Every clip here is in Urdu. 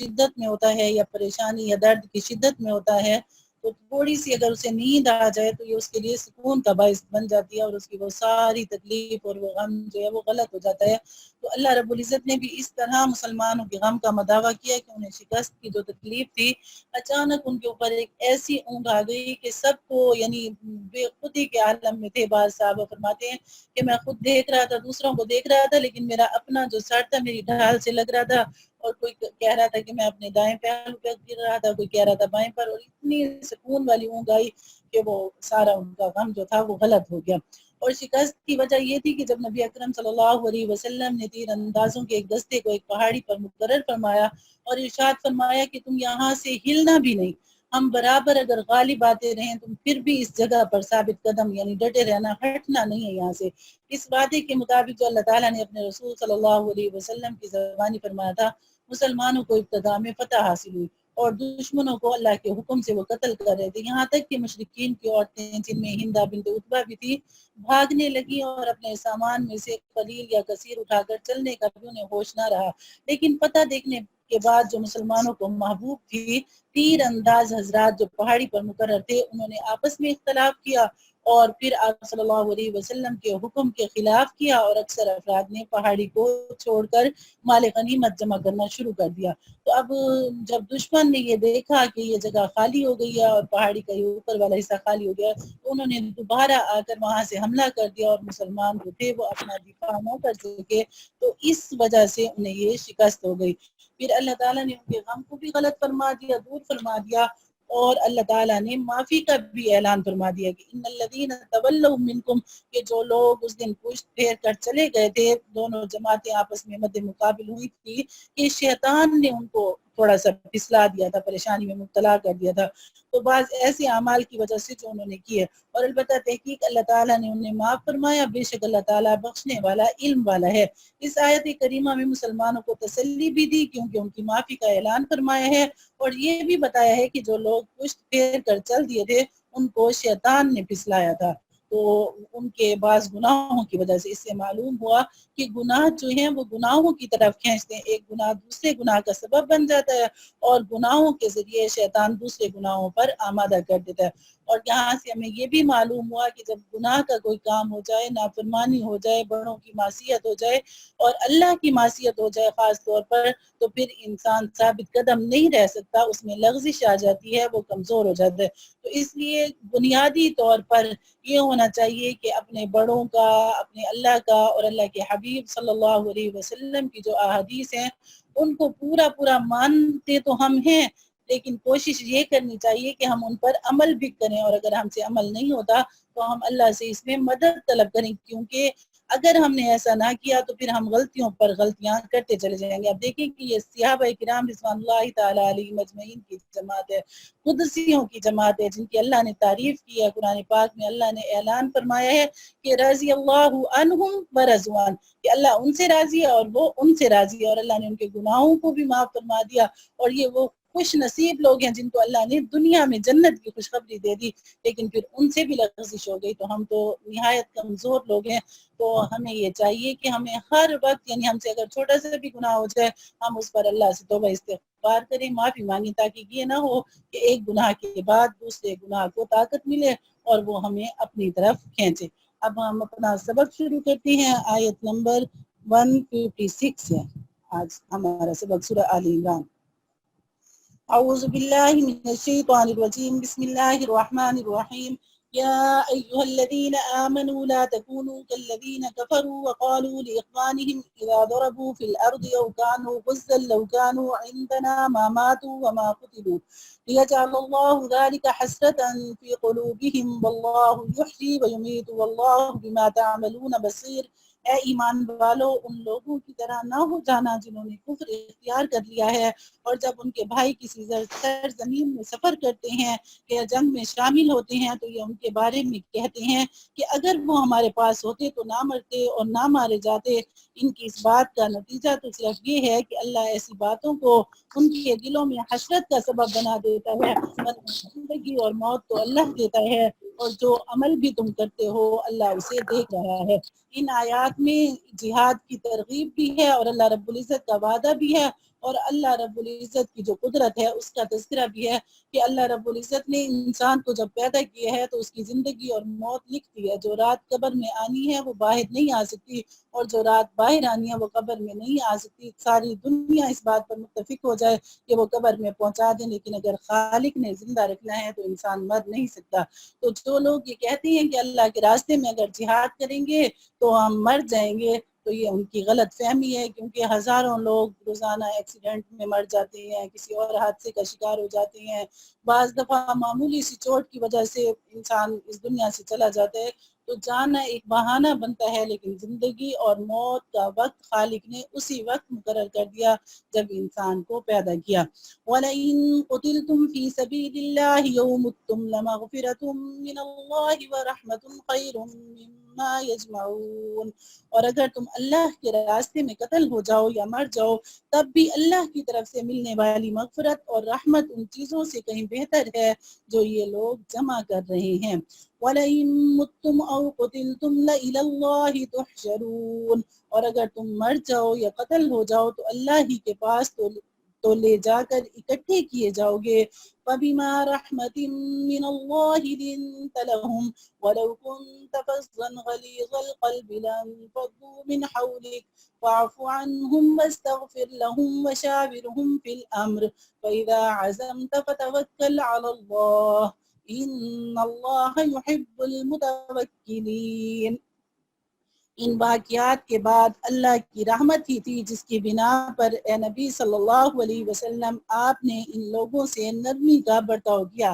شدت میں ہوتا ہے یا پریشانی یا درد کی شدت میں ہوتا ہے تو تھوڑی سی اگر اسے نیند آ جائے تو یہ اس کے لیے سکون کا باعث بن جاتی ہے اور اس کی وہ ساری تکلیف اور وہ غم جو ہے وہ غلط ہو جاتا ہے۔ تو اللہ رب العزت نے بھی اس طرح مسلمانوں کے غم کا مداوع کیا کہ انہیں شکست کی جو تکلیف تھی اچانک ان کے اوپر ایک ایسی اونگ آ گئی کہ سب کو یعنی بے خودی کے عالم میں تھے۔ بعض صحابہ فرماتے ہیں کہ میں خود دیکھ رہا تھا، دوسروں کو دیکھ رہا تھا، لیکن میرا اپنا جو سر تھا میری ڈھال سے لگ رہا تھا، اور کوئی کہہ رہا تھا کہ میں اپنے دائیں پیر پہ گر رہا تھا، کوئی کہہ رہا تھا بائیں پر، اور اتنی سکون والی اونگ آئی کہ وہ سارا ان کا غم جو تھا وہ غلط ہو گیا۔ اور شکست کی وجہ یہ تھی کہ جب نبی اکرم صلی اللہ علیہ وسلم نے تیر اندازوں کے ایک دستے کو ایک پہاڑی پر مقرر فرمایا اور ارشاد فرمایا کہ تم یہاں سے ہلنا بھی نہیں، ہم برابر اگر غالب آتے رہیں تم پھر بھی اس جگہ پر ثابت قدم یعنی ڈٹے رہنا، ہٹنا نہیں ہے یہاں سے۔ اس وعدے کے مطابق جو اللہ تعالیٰ نے اپنے رسول صلی اللہ علیہ وسلم کی زبانی فرمایا تھا، مسلمانوں کو ابتدا میں فتح حاصل ہوئی اور دشمنوں کو اللہ کے حکم سے وہ قتل کر رہے تھے، یہاں تک کہ مشرکین کی عورتیں جن میں ہندہ بنت عتبہ بھی تھی بھاگنے لگی اور اپنے سامان میں سے قلیل یا کثیر اٹھا کر چلنے کا بھی انہیں ہوش نہ رہا۔ لیکن فتح دیکھنے کے بعد جو مسلمانوں کو محبوب تھی، تیر انداز حضرات جو پہاڑی پر مقرر تھے، انہوں نے آپس میں اختلاف کیا اور پھر آپ صلی اللہ علیہ وسلم کے حکم کے خلاف کیا اور اکثر افراد نے پہاڑی کو چھوڑ کر مال غنیمت جمع کرنا شروع کر دیا۔ تو اب جب دشمن نے یہ دیکھا کہ یہ جگہ خالی ہو گئی ہے اور پہاڑی کا یہ اوپر والا حصہ خالی ہو گیا تو انہوں نے دوبارہ آ کر وہاں سے حملہ کر دیا اور مسلمان جو تھے وہ اپنا دفاع نہ کر سکے، تو اس وجہ سے انہیں یہ شکست ہو گئی۔ پھر اللہ تعالیٰ نے ان کے غم کو بھی غلط فرما دیا، دور فرما دیا، اور اللہ تعالیٰ نے معافی کا بھی اعلان فرما دیا کہ ان الذین تولوا منکم، کہ جو لوگ اس دن پشت پھیر کر چلے گئے تھے، دونوں جماعتیں آپس میں مد مقابل ہوئی تھی کہ شیطان نے ان کو تھوڑا سا پھسلا دیا تھا، پریشانی میں مبتلا کر دیا تھا، تو بعض ایسے اعمال کی وجہ سے جو انہوں نے کیے، اور البتہ تحقیق اللہ تعالیٰ نے انہیں معاف فرمایا، بے شک اللہ تعالیٰ بخشنے والا علم والا ہے۔ اس آیت کریمہ میں مسلمانوں کو تسلی بھی دی کیونکہ ان کی معافی کا اعلان فرمایا ہے، اور یہ بھی بتایا ہے کہ جو لوگ پشت پھیر کر چل دیے تھے ان کو شیطان نے پھسلایا تھا، تو ان کے بعض گناہوں کی وجہ سے اس سے معلوم ہوا کہ گناہ جو ہیں وہ گناہوں کی طرف کھینچتے ہیں، ایک گناہ دوسرے گناہ کا سبب بن جاتا ہے اور گناہوں کے ذریعے شیطان دوسرے گناہوں پر آمادہ کر دیتا ہے۔ اور یہاں سے ہمیں یہ بھی معلوم ہوا کہ جب گناہ کا کوئی کام ہو جائے، نافرمانی ہو جائے، بڑوں کی معصیت ہو جائے اور اللہ کی معصیت ہو جائے خاص طور پر، تو پھر انسان ثابت قدم نہیں رہ سکتا، اس میں لغزش آ جاتی ہے، وہ کمزور ہو جاتا ہے۔ تو اس لیے بنیادی طور پر یہ ہونا چاہیے کہ اپنے بڑوں کا، اپنے اللہ کا اور اللہ کے حبیب صلی اللہ علیہ وسلم کی جو احادیث ہیں ان کو پورا پورا مانتے تو ہم ہیں، لیکن کوشش یہ کرنی چاہیے کہ ہم ان پر عمل بھی کریں، اور اگر ہم سے عمل نہیں ہوتا تو ہم اللہ سے اس میں مدد طلب کریں، کیونکہ اگر ہم نے ایسا نہ کیا تو پھر ہم غلطیوں پر غلطیاں کرتے چلے جائیں گے۔ اب دیکھیں کہ یہ صحابہ کرام رضوان اللہ تعالی علیہم اجمعین کی جماعت ہے، قدسیوں کی جماعت ہے، جن کی اللہ نے تعریف کی ہے، قرآن پاک میں اللہ نے اعلان فرمایا ہے کہ رضی اللہ عنہم ورضوان، کہ اللہ ان سے راضی ہے اور وہ ان سے راضی ہے، اور اللہ نے ان کے گناہوں کو بھی معاف فرما دیا، اور یہ وہ خوش نصیب لوگ ہیں جن کو اللہ نے دنیا میں جنت کی خوشخبری دے دی، لیکن پھر ان سے بھی لغزش ہو گئی۔ تو ہم تو نہایت کمزور لوگ ہیں، تو ہمیں یہ چاہیے کہ ہمیں ہر وقت یعنی ہم سے اگر چھوٹا سا بھی گناہ ہو جائے ہم اس پر اللہ سے توبہ استغفار کریں، معافی مانگیں، تاکہ یہ نہ ہو کہ ایک گناہ کے بعد دوسرے گناہ کو طاقت ملے اور وہ ہمیں اپنی طرف کھینچے۔ اب ہم اپنا سبق شروع کرتے ہیں، آیت نمبر 156 ہے آج ہمارا سبق، سورہ آل عمران۔ اعوذ باللہ من الشیطان الرجیم، بسم اللہ الرحمن الرحیم۔ یا ایہا الذین آمنوا لا تکونوا کالذین کفروا وقالوا لإخوانهم اذا ضربوا في الارض او كانوا غزا لو كانوا عندنا ما ماتوا وما قتلوا ليجعل الله ذلك حسرة في قلوبهم والله يحيي ويميت والله بما تعملون بصیر۔ اے ایمان والو، ان لوگوں کی طرح نہ ہو جانا جنہوں نے کفر اختیار کر لیا ہے، اور جب ان کے بھائی کسی سرزمین میں سفر کرتے ہیں یا جنگ میں شامل ہوتے ہیں تو یہ ان کے بارے میں کہتے ہیں کہ اگر وہ ہمارے پاس ہوتے تو نہ مرتے اور نہ مارے جاتے۔ ان کی اس بات کا نتیجہ تو صرف یہ ہے کہ اللہ ایسی باتوں کو ان کے دلوں میں حسرت کا سبب بنا دیتا ہے، زندگی اور موت تو اللہ دیتا ہے، اور جو عمل بھی تم کرتے ہو اللہ اسے دیکھ رہا ہے۔ ان آیات میں جہاد کی ترغیب بھی ہے اور اللہ رب العزت کا وعدہ بھی ہے، اور اللہ رب العزت کی جو قدرت ہے اس کا تذکرہ بھی ہے کہ اللہ رب العزت نے انسان کو جب پیدا کیا ہے تو اس کی زندگی اور موت لکھ دی ہے. جو رات قبر میں آنی ہے وہ باہر نہیں آ سکتی، اور جو رات باہر آنی ہے وہ قبر میں نہیں آ سکتی. ساری دنیا اس بات پر متفق ہو جائے کہ وہ قبر میں پہنچا دیں، لیکن اگر خالق نے زندہ رکھنا ہے تو انسان مر نہیں سکتا. تو جو لوگ یہ کہتے ہیں کہ اللہ کے راستے میں اگر جہاد کریں گے تو ہم مر جائیں گے، تو یہ ان کی غلط فہمی ہے، کیونکہ ہزاروں لوگ روزانہ ایکسیڈنٹ میں مر جاتے ہیں، کسی اور حادثے کا شکار ہو جاتے ہیں. بعض دفعہ معمولی سی چوٹ کی وجہ سے انسان اس دنیا سے چلا جاتا ہے. تو جانا ایک بہانہ بنتا ہے، لیکن زندگی اور موت کا وقت خالق نے اسی وقت مقرر کر دیا جب انسان کو پیدا کیا. وَلَئِن قُتِلْتُمْ فِي سَبِيلِ اللَّهِ أَوْ مُتُّمْ لَمَغْفِرَةٌ مِّنَ اللَّهِ وَرَحْمَةٌ خَيْرٌ مِّمَّا يَجْمَعُونَ. اور اگر تم اللہ کے راستے میں قتل ہو جاؤ یا مر جاؤ تب بھی اللہ کی طرف سے ملنے والی مغفرت اور رحمت ان چیزوں سے کہیں بہتر ہے جو یہ لوگ جمع کر رہے ہیں. وَلَئِن مُتُّمْ أَوْ قُتِلْتُمْ لَإِلَى اللَّهِ تُحْشَرُونَ. اور اگر تم مر جاؤ یا قتل ہو جاؤ تو اللہ ہی کے پاس تو لے جا کر اکٹھے کیے جاؤ گے. فَبِمَا رَحْمَةٍ مِّنَ اللَّهِ لِنتَ لَهُمْ وَلَوْ كُنتَ فَظًّا غَلِيظَ الْقَلْبِ لَانفَضُّوا مِنْ حَوْلِكَ فَاعْفُ عَنْهُمْ وَاسْتَغْفِرْ لَهُمْ وَشَاوِرْهُمْ فِي الْأَمْرِ فَإِذَا عَزَمْتَ فَتَوَكَّلْ عَلَى اللَّهِ إِنَّ اللَّهَ يُحِبُّ الْمُتَوَكِّلِينَ. ان واقعات کے بعد اللہ کی رحمت ہی تھی جس کی بنا پر اے نبی صلی اللہ علیہ وسلم آپ نے ان لوگوں سے نرمی کا برتاؤ کیا.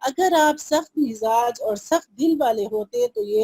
اگر آپ سخت مزاج اور سخت دل والے ہوتے تو یہ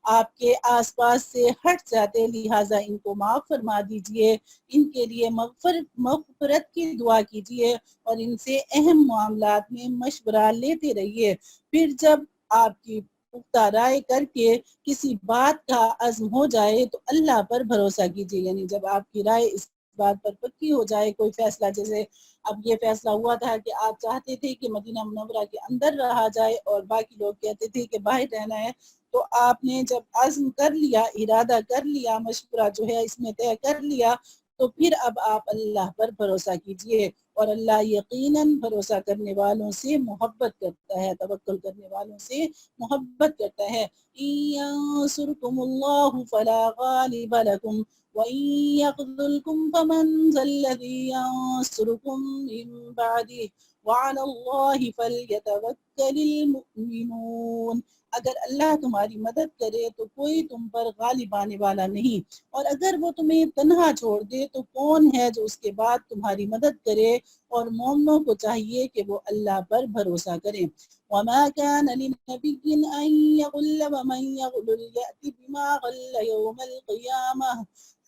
آپ کے آس پاس سے ہٹ جاتے، لہٰذا ان کو معاف فرما دیجئے، ان کے لیے مغفرت کی دعا کیجئے اور ان سے اہم معاملات میں مشورہ لیتے رہیے. پھر جب آپ کی پختہ رائے کر کے کسی بات کا عزم ہو جائے تو اللہ پر بھروسہ کیجیے. یعنی جب آپ کی رائے اس بات پر پکی ہو جائے، کوئی فیصلہ، جیسے اب یہ فیصلہ ہوا تھا کہ آپ چاہتے تھے کہ مدینہ منورہ کے اندر رہا جائے اور باقی لوگ کہتے تھے کہ باہر رہنا ہے، تو آپ نے جب عزم کر لیا، ارادہ کر لیا، مشورہ جو ہے اس میں طے کر لیا، تو پھر اب آپ اللہ پر بھروسہ کیجیے. اور اللہ یقیناً بھروسہ کرنے والوں سے محبت کرتا ہے، توکل کرنے والوں سے محبت کرتا ہے. إِن يَنصُرْكُمُ اللَّهُ فَلَا غَالِبَ لَكُمْ وَإِن يَخْذُلْكُمْ فَمَنْ ذَا الَّذِي يَنصُرُكُم مِّن بَعْدِهِ وَعَلَى اللَّهِ فَلْيَتَوَكَّلِ الْمُؤْمِنُونَ. اگر اللہ تمہاری مدد کرے تو کوئی تم پر غالب آنے والا نہیں، اور اگر وہ تمہیں تنہا چھوڑ دے تو کون ہے جو اس کے بعد تمہاری مدد کرے. اور مومنوں کو چاہیے کہ وہ اللہ پر بھروسہ کریں. وَمَا كَانَ لِنَبِيٍّ أَن يَغُلَّ وَمَن يَغْلُلْ يَأْتِ بِمَا غَلَّ يَوْمَ الْقِيَامَةِ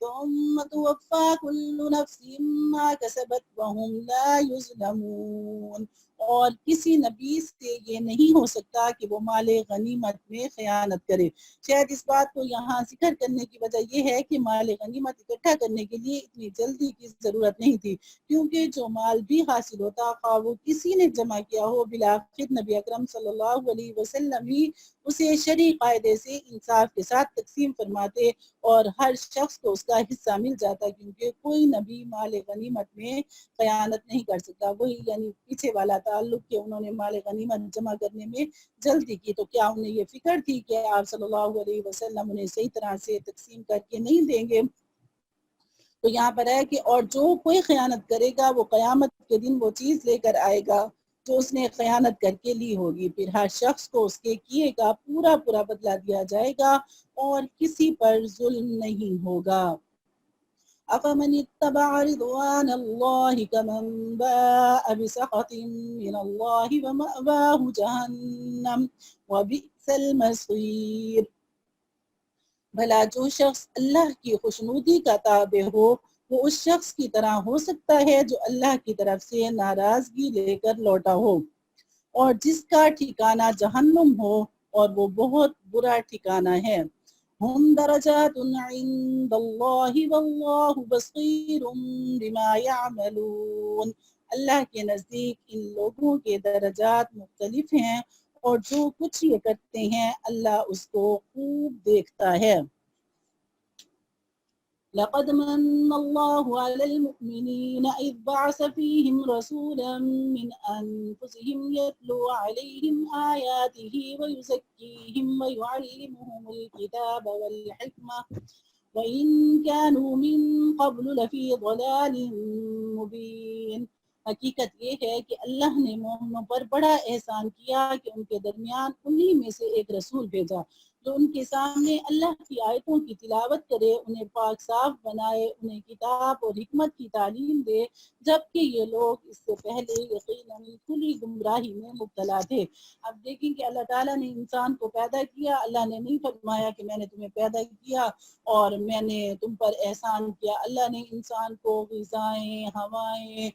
ثُمَّ تُوَفَّى كُلُّ نَفْسٍ مَّا كَسَبَتْ وَهُمْ لَا يُظْلَمُونَ. اور کسی نبی سے یہ نہیں ہو سکتا کہ وہ مال غنیمت میں خیانت کرے. شاید اس بات کو یہاں ذکر کرنے کی وجہ یہ ہے کہ مال غنیمت اکٹھا کرنے کے لیے اتنی جلدی کی ضرورت نہیں تھی، کیونکہ جو مال بھی حاصل ہوتا خواہ وہ کسی نے جمع کیا ہو، بالآخر نبی اکرم صلی اللہ علیہ وسلم ہی اسے شرعی قاعدے سے انصاف کے ساتھ تقسیم فرماتے اور ہر شخص کو اس کا حصہ مل جاتا، کیونکہ کوئی نبی مال غنیمت میں خیانت نہیں کر سکتا. وہی یعنی پیچھے والا تعلق کہ انہوں نے مال غنیمت جمع کرنے میں جلدی کی، تو کیا انہیں یہ فکر تھی کہ آپ صلی اللہ علیہ وسلم انہیں صحیح طرح سے تقسیم کر کے نہیں دیں گے. تو یہاں پر ہے کہ اور جو کوئی خیانت کرے گا وہ قیامت کے دن وہ چیز لے کر آئے گا جو اس نے خیانت کر کے لی ہوگی. پھر ہر شخص کو اس کے کیے کا پورا بدلہ دیا جائے گا اور کسی پر ظلم نہیں ہوگا. أَفَمَنِ اتَّبَعَ رِضْوَانَ اللَّهِ كَمَنْ بَاءَ بِسَخَطٍ مِّنَ اللَّهِ وَمَأْوَاهُ جَهَنَّمُ وَبِئْسَ الْمَصِيرُ. بھلا جو شخص اللہ کی خوشنودی کا تابع ہو وہ اس شخص کی طرح ہو سکتا ہے جو اللہ کی طرف سے ناراضگی لے کر لوٹا ہو، اور جس کا ٹھکانہ جہنم ہو، اور وہ بہت برا ٹھکانہ ہے. ہم درجات عند اللہ واللہ بصیر بما یعملون. اللہ کے نزدیک ان لوگوں کے درجات مختلف ہیں اور جو کچھ یہ کرتے ہیں اللہ اس کو خوب دیکھتا ہے. لقد من الله على المؤمنين إذ بعث فيهم رسولا من أنفسهم يتلو عليهم آياته ويزكيهم ويعلمهم الكتاب والحكمة وإن كانوا من قبل لفي ضلال مبين۔ حقیقت یہ ہے کہ اللہ نے مومنوں پر بڑا احسان کیا کہ ان کے درمیان انہی میں سے ایک رسول بھیجا جو ان کے سامنے اللہ کی آیتوں کی تلاوت کرے، انہیں پاک صاف بنائے، انہیں کتاب اور حکمت کی تعلیم دے، جبکہ یہ لوگ اس سے پہلے یقیناً کھلی گمراہی میں مبتلا تھے۔ اب دیکھیں کہ اللہ تعالیٰ نے انسان کو پیدا کیا، اللہ نے نہیں فرمایا کہ میں نے تمہیں پیدا کیا اور میں نے تم پر احسان کیا۔ اللہ نے انسان کو غذائیں، ہوائیں،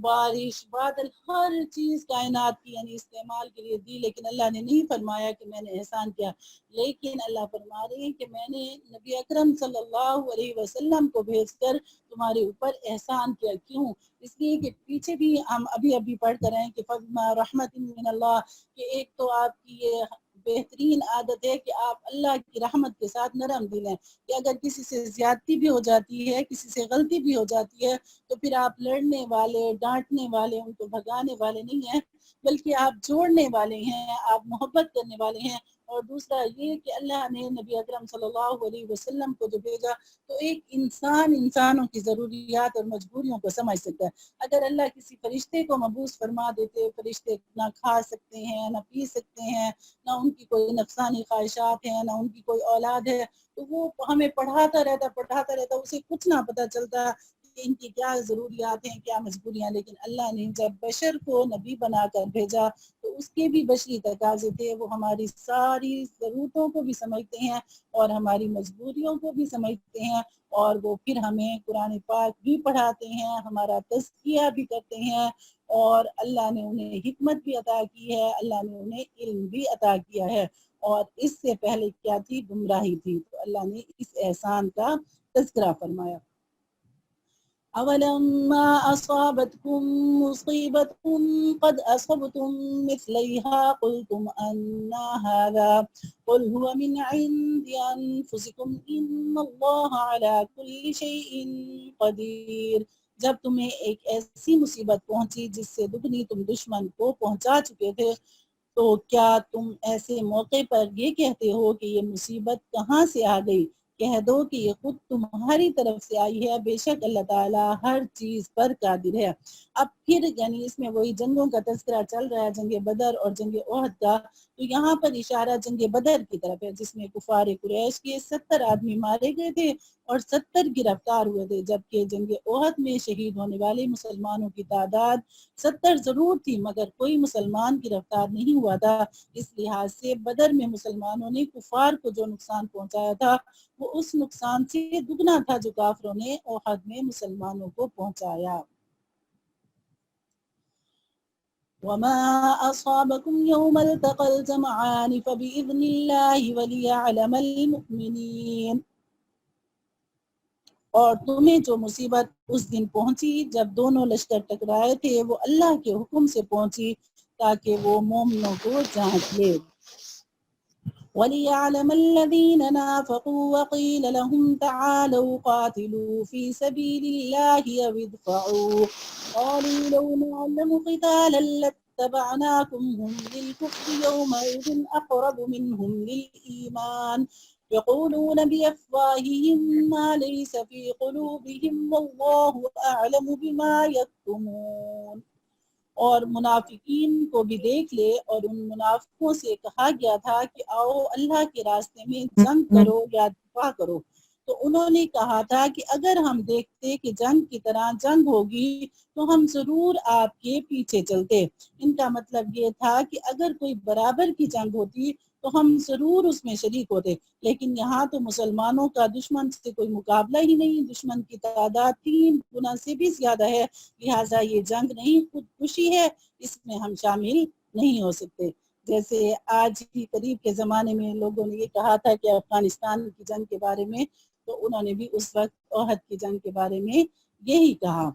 بارش، بادل، ہر چیز کائنات کی یعنی استعمال کے لیے دی، لیکن اللہ نے نہیں فرمایا کہ میں نے احسان کیا۔ لیکن اللہ فرما رہے ہیں کہ میں نے نبی اکرم صلی اللہ علیہ وسلم کو بھیج کر تمہارے اوپر احسان کیا۔ کیوں؟ اس لیے کہ پیچھے بھی ہم ابھی پڑھ کر ہیں کہ فَبِمَا رَحْمَةٍ مِّنَ اللَّهِ، کہ ایک تو آپ کی یہ بہترین عادت ہے کہ آپ اللہ کی رحمت کے ساتھ نرم دل ہیں، کہ اگر کسی سے زیادتی بھی ہو جاتی ہے، کسی سے غلطی بھی ہو جاتی ہے تو پھر آپ لڑنے والے، ڈانٹنے والے، ان کو بھگانے والے نہیں ہیں، بلکہ آپ جوڑنے والے ہیں، آپ محبت کرنے والے ہیں۔ اور دوسرا یہ کہ اللہ نے نبی اکرم صلی اللہ علیہ وسلم کو جو بھیجا تو ایک انسان انسانوں کی ضروریات اور مجبوریوں کو سمجھ سکتا ہے۔ اگر اللہ کسی فرشتے کو مبعوث فرما دیتے، فرشتے نہ کھا سکتے ہیں، نہ پی سکتے ہیں، نہ ان کی کوئی نفسانی خواہشات ہیں، نہ ان کی کوئی اولاد ہے، تو وہ ہمیں پڑھاتا رہتا، اسے کچھ نہ پتہ چلتا کہ ان کی کیا ضروریات ہیں، کیا مجبوریاں۔ لیکن اللہ نے جب بشر کو نبی بنا کر بھیجا تو اس کے بھی بشری تقاضے تھے، وہ ہماری ساری ضرورتوں کو بھی سمجھتے ہیں اور ہماری مجبوریوں کو بھی سمجھتے ہیں، اور وہ پھر ہمیں قرآن پاک بھی پڑھاتے ہیں، ہمارا تزکیہ بھی کرتے ہیں، اور اللہ نے انہیں حکمت بھی عطا کی ہے، اللہ نے انہیں علم بھی عطا کیا ہے، اور اس سے پہلے کیا تھی؟ گمراہی تھی۔ تو اللہ نے اس احسان کا تذکرہ فرمایا۔ أَوَلَمَّا أَصَابَتْكُم مُّصِيبَةٌ قَدْ أَصَبْتُم مِّثْلَيْهَا قُلْتُمْ أَنَّىٰ هَٰذَا قُلْ هُوَ مِنْ عِندِ أَنفُسِكُمْ إِنَّ اللَّهَ عَلَىٰ كُلِّ شَيْءٍ قَدِيرٌ۔ جب تمہیں ایک ایسی مصیبت پہنچی جس سے دگنی تم دشمن کو پہنچا چکے تھے، تو کیا تم ایسے موقع پر یہ کہتے ہو کہ یہ مصیبت کہاں سے آ گئی؟ کہہ دو کہ یہ خود تمہاری طرف سے آئی ہے، بے شک اللہ تعالیٰ ہر چیز پر قادر ہے۔ اب پھر یعنی اس میں وہی جنگوں کا تذکرہ چل رہا ہے، جنگ بدر اور جنگ احد کا، تو یہاں پر اشارہ جنگ بدر کی طرف ہے، جس میں کفار قریش کے 70 آدمی مارے گئے تھے اور 70 گرفتار ہوئے تھے، جبکہ جنگ احد میں شہید ہونے والے مسلمانوں کی تعداد 70 ضرور تھی، مگر کوئی مسلمان گرفتار نہیں ہوا تھا۔ اس لحاظ سے بدر میں مسلمانوں نے کفار کو جو نقصان پہنچایا تھا وہ اس نقصان سے دگنا تھا جو کافروں نے احد میں مسلمانوں کو پہنچایا۔ وَمَا أَصَابَكُمْ يَوْمَ الْتَقَى الْجَمْعَانِ فَبِإِذْنِ اللَّهِ وَلِيَعْلَمَ الْمُؤْمِنِينَ۔ اور تمہیں جو مصیبت اس دن پہنچی جب دونوں لشکر ٹکرائے تھے، وہ اللہ کے حکم سے پہنچی تاکہ وہ مومنوں کو جانچ لے۔ وَلِيَعْلَمَ الَّذِينَ نَافَقُوا وَقِيلَ لَهُمْ تَعَالَوْا قَاتِلُوا فِي سَبِيلِ اللَّهِ أَوِ ادْفَعُوا قَالُوا لَوْ نَعْلَمُ قِتَالًا لَاتَّبَعْنَاكُمْ هُمْ لِلْكُفْرِ يَوْمَئِذٍ أَقْرَبُ مِنْهُمْ لِلْإِيمَانِ يَقُولُونَ بِأَفْوَاهِهِم مَّا لَيْسَ فِي قُلُوبِهِمْ وَاللَّهُ أَعْلَمُ بِمَا يَكْتُمُونَ۔ اور منافقین کو بھی دیکھ لے، اور ان منافقوں سے کہا گیا تھا کہ آؤ اللہ کے راستے میں جنگ کرو یا دفاع کرو، تو انہوں نے کہا تھا کہ اگر ہم دیکھتے کہ جنگ کی طرح جنگ ہوگی تو ہم ضرور آپ کے پیچھے چلتے۔ ان کا مطلب یہ تھا کہ اگر کوئی برابر کی جنگ ہوتی تو ہم ضرور اس میں شریک ہوتے، لیکن یہاں تو مسلمانوں کا دشمن سے کوئی مقابلہ ہی نہیں، دشمن کی تعداد 3 گنا سے بھی زیادہ ہے، لہٰذا یہ جنگ نہیں خودکشی ہے، اس میں ہم شامل نہیں ہو سکتے۔ جیسے آج ہی قریب کے زمانے میں لوگوں نے یہ کہا تھا کہ افغانستان کی جنگ کے بارے میں، تو انہوں نے بھی اس وقت احد کی جنگ کے بارے میں یہی کہا۔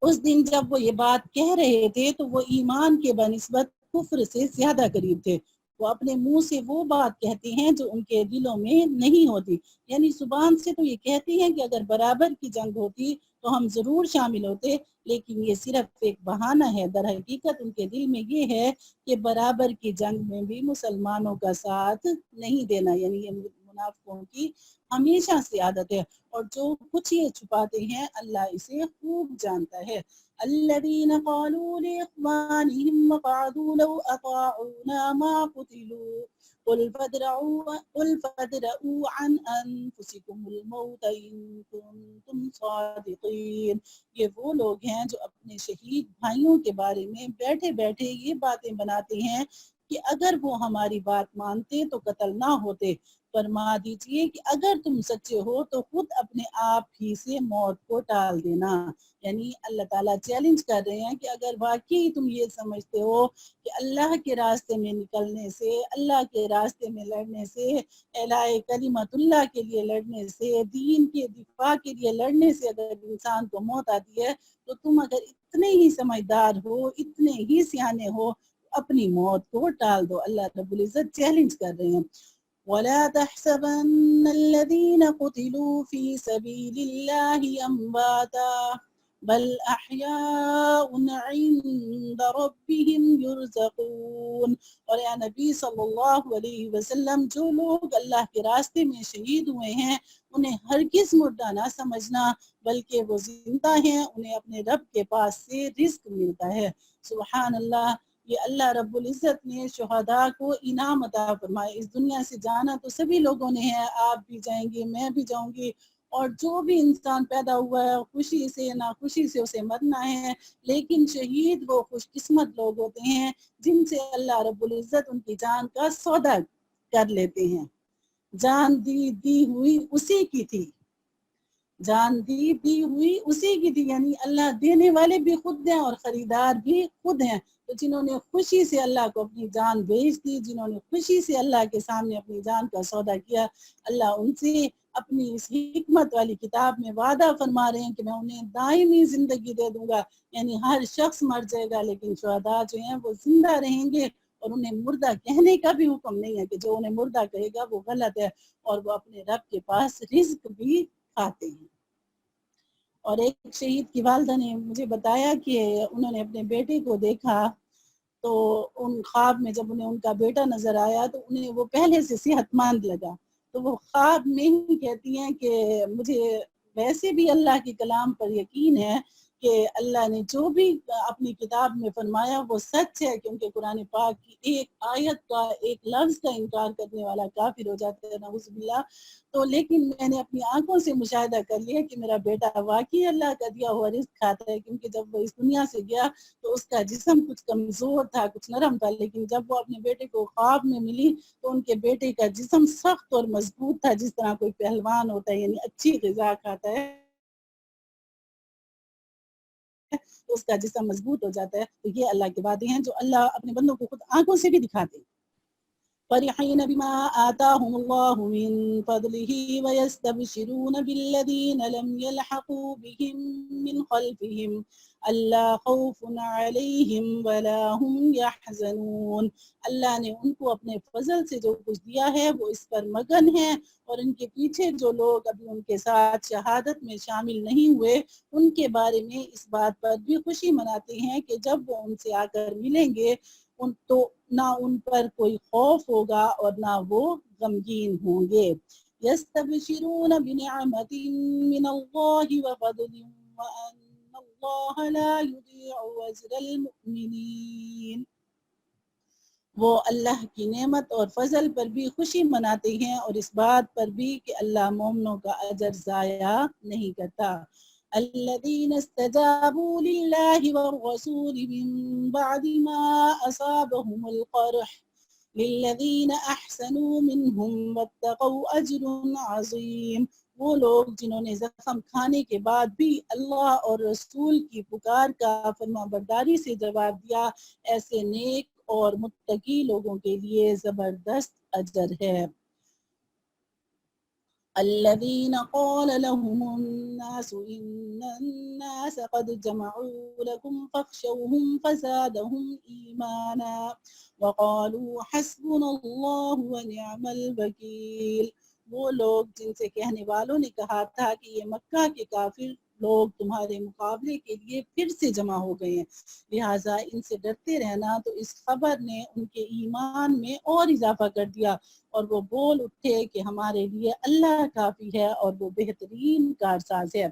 اس دن جب وہ یہ بات کہہ رہے تھے تو وہ ایمان کے بنسبت کفر سے زیادہ قریب تھے، وہ اپنے منہ سے وہ بات کہتے ہیں جو ان کے دلوں میں نہیں ہوتی، یعنی زبان سے تو یہ کہتی ہیں کہ اگر برابر کی جنگ ہوتی تو ہم ضرور شامل ہوتے، لیکن یہ صرف ایک بہانہ ہے۔ در حقیقت ان کے دل میں یہ ہے کہ برابر کی جنگ میں بھی مسلمانوں کا ساتھ نہیں دینا، یعنی یہ منافقوں کی ہمیشہ سے عادت ہے، اور جو کچھ یہ چھپاتے ہیں اللہ اسے خوب جانتا ہے۔ الذين قالوا لإخوانهم وقعدوا لو أطاعونا ما قتلوا قل فادرءوا عن أنفسكم الموت إن كنتم صادقين۔ یہ وہ لوگ ہیں جو اپنے شہید بھائیوں کے بارے میں بیٹھے بیٹھے یہ باتیں بناتے ہیں کہ اگر وہ ہماری بات مانتے تو قتل نہ ہوتے۔ فرما دیجئے کہ اگر تم سچے ہو تو خود اپنے آپ ہی سے موت کو ٹال دینا، یعنی اللہ تعالیٰ چیلنج کر رہے ہیں کہ اگر واقعی تم یہ سمجھتے ہو کہ اللہ کے راستے میں نکلنے سے، اللہ کے راستے میں لڑنے سے، اعلاء کلمت اللہ کے لیے لڑنے سے، دین کے دفاع کے لیے لڑنے سے اگر انسان کو موت آتی ہے، تو تم اگر اتنے ہی سمجھدار ہو، اتنے ہی سیانے ہو، اپنی موت کو ٹال دو۔ اللہ رب العزت چیلنج کر رہے ہیں۔ وَلَا تَحْسَبَنَّ الَّذِينَ قُتِلُوا فِي سَبِيلِ اللَّهِ أَمْوَاتًا بَلْ أَحْيَاءٌ عِندَ رَبِّهِمْ يُرْزَقُونَ۔ اور اے نبی صلی اللہ علیہ وسلم، جو لوگ اللہ کے راستے میں شہید ہوئے ہیں انہیں ہرگز مردہ نہ سمجھنا، بلکہ وہ زندہ ہیں، انہیں اپنے رب کے پاس سے رزق ملتا ہے۔ سبحان اللہ، یہ اللہ رب العزت نے شہداء کو انعام عطا فرمائے۔ اس دنیا سے جانا تو سبھی لوگوں نے ہے، آپ بھی جائیں گے، میں بھی جاؤں گی، اور جو بھی انسان پیدا ہوا ہے خوشی سے ناخوشی سے اسے مرنا ہے، لیکن شہید وہ خوش قسمت لوگ ہوتے ہیں جن سے اللہ رب العزت ان کی جان کا سودا کر لیتے ہیں۔ جان دی ہوئی اسی کی تھی، جان دی ہوئی اسی کی تھی، یعنی اللہ دینے والے بھی خود ہیں اور خریدار بھی خود ہیں۔ تو جنہوں نے خوشی سے اللہ کو اپنی جان بیچ دی، جنہوں نے خوشی سے اللہ کے سامنے اپنی جان کا سودا کیا، اللہ ان سے اپنی اس حکمت والی کتاب میں وعدہ فرما رہے ہیں کہ میں انہیں دائمی زندگی دے دوں گا، یعنی ہر شخص مر جائے گا لیکن شہداء جو ہیں وہ زندہ رہیں گے، اور انہیں مردہ کہنے کا بھی حکم نہیں ہے کہ جو انہیں مردہ کہے گا وہ غلط ہے، اور وہ اپنے رب کے پاس رزق بھی کھاتے ہیں۔ اور ایک شہید کی والدہ نے مجھے بتایا کہ انہوں نے اپنے بیٹے کو دیکھا تو ان خواب میں جب انہیں ان کا بیٹا نظر آیا تو انہیں وہ پہلے سے صحت مند لگا، تو وہ خواب میں ہی کہتی ہیں کہ مجھے ویسے بھی اللہ کے کلام پر یقین ہے کہ اللہ نے جو بھی اپنی کتاب میں فرمایا وہ سچ ہے، کیونکہ قرآن پاک کی ایک آیت کا، ایک لفظ کا انکار کرنے والا کافر ہو جاتا ہے، نعوذ باللہ۔ تو لیکن میں نے اپنی آنکھوں سے مشاہدہ کر لیا کہ میرا بیٹا واقعی اللہ کا دیا ہوا رزق کھاتا ہے، کیونکہ جب وہ اس دنیا سے گیا تو اس کا جسم کچھ کمزور تھا، کچھ نرم تھا، لیکن جب وہ اپنے بیٹے کو خواب میں ملی تو ان کے بیٹے کا جسم سخت اور مضبوط تھا، جس طرح کوئی پہلوان ہوتا ہے، یعنی اچھی غذا کھاتا ہے تو اس کا جسم مضبوط ہو جاتا ہے۔ تو یہ اللہ کے وعدے ہیں جو اللہ اپنے بندوں کو خود آنکھوں سے بھی دکھاتے ہیں۔ فرحين بما آتاهم الله من فضله ويستبشرون بالذين لم يلحقوا بهم من خلفهم ألا خوف عليهم ولا هم يحزنون۔ اللہ نے ان کو اپنے فضل سے جو کچھ دیا ہے وہ اس پر مگن ہے، اور ان کے پیچھے جو لوگ ابھی ان کے ساتھ شہادت میں شامل نہیں ہوئے ان کے بارے میں اس بات پر بھی خوشی مناتے ہیں کہ جب وہ ان سے آ کر ملیں گے تو نہ ان پر کوئی خوف ہوگا اور نہ وہ غمگین ہوں گے۔ يستبشرون بنعمة من الله وفضل وأن الله لا يضيع أجر المؤمنين۔ وہ اللہ کی نعمت اور فضل پر بھی خوشی مناتے ہیں اور اس بات پر بھی کہ اللہ مومنوں کا اجر ضائع نہیں کرتا۔ الذين استجابوا لله والرسول من بعد ما أصابهم القرح للذين أحسنوا منهم واتقوا أجر عظيم۔ وہ لوگ جنہوں نے زخم کھانے کے بعد بھی اللہ اور رسول کی پکار کا فرما برداری سے جواب دیا، ایسے نیک اور متقی لوگوں کے لیے زبردست اجر ہے۔ الذين قال لهم الناس إن الناس قد جمعوا لكم فاخشوهم فزادهم إيمانا وقالوا حسبنا الله ونعم الوکیل۔ وہ لوگ جن سے کہنے والوں نے کہا تھا کہ یہ مکہ کے کافر لوگ تمہارے مقابلے کے لیے پھر سے جمع ہو گئے ہیں، لہٰذا ان سے ڈرتے رہنا۔ تو اس خبر نے ان کے ایمان میں اور اضافہ کر دیا، اور وہ بول اٹھے کہ ہمارے لیے اللہ کافی ہے اور وہ بہترین کارساز ہے۔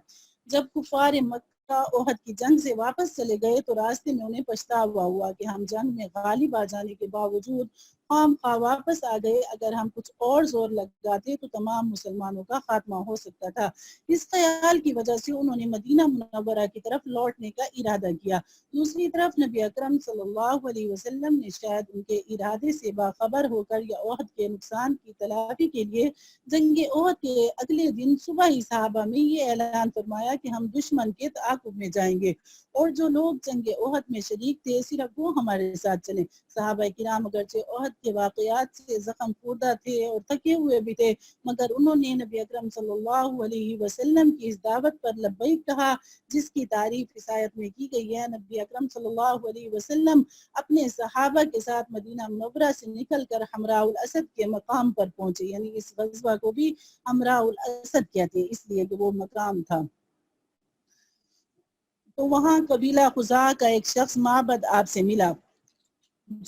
جب کفار مکہ احد کی جنگ سے واپس چلے گئے تو راستے میں انہیں پچھتاوا ہوا کہ ہم جنگ میں غالب آ جانے کے باوجود خام خواہ واپس آ گئے، اگر ہم کچھ اور زور لگاتے تو تمام مسلمانوں کا خاتمہ ہو سکتا تھا۔ اس خیال کی وجہ سے انہوں نے مدینہ منورہ کی طرف لوٹنے کا ارادہ کیا۔ دوسری طرف نبی اکرم صلی اللہ علیہ وسلم نے شاید ان کے ارادے سے باخبر ہو کر یا احد کے نقصان کی تلافی کے لیے جنگ احد کے اگلے دن صبح ہی صحابہ میں یہ اعلان فرمایا کہ ہم دشمن کے تعاقب میں جائیں گے، اور جو لوگ جنگ احد میں شریک تھے صرف وہ ہمارے ساتھ چلیں۔ صحابہ کرام اگرچہ احد کے واقعات سے زخم خوردہ تھے اور تھکے ہوئے بھی تھے، مگر انہوں نے نبی اکرم صلی اللہ علیہ وسلم کی اس دعوت پر لبیک کہا، جس کی تعریف اس آیت میں کی گئی ہے۔ نبی اکرم صلی اللہ علیہ وسلم اپنے صحابہ کے ساتھ مدینہ منورہ سے نکل کر حمراء الاسد کے مقام پر پہنچے، یعنی اس غزوہ کو بھی حمراء الاسد کہتے ہیں اس لیے کہ وہ مقام تھا۔ تو وہاں قبیلہ خزاعہ کا ایک شخص معبد آپ سے ملا،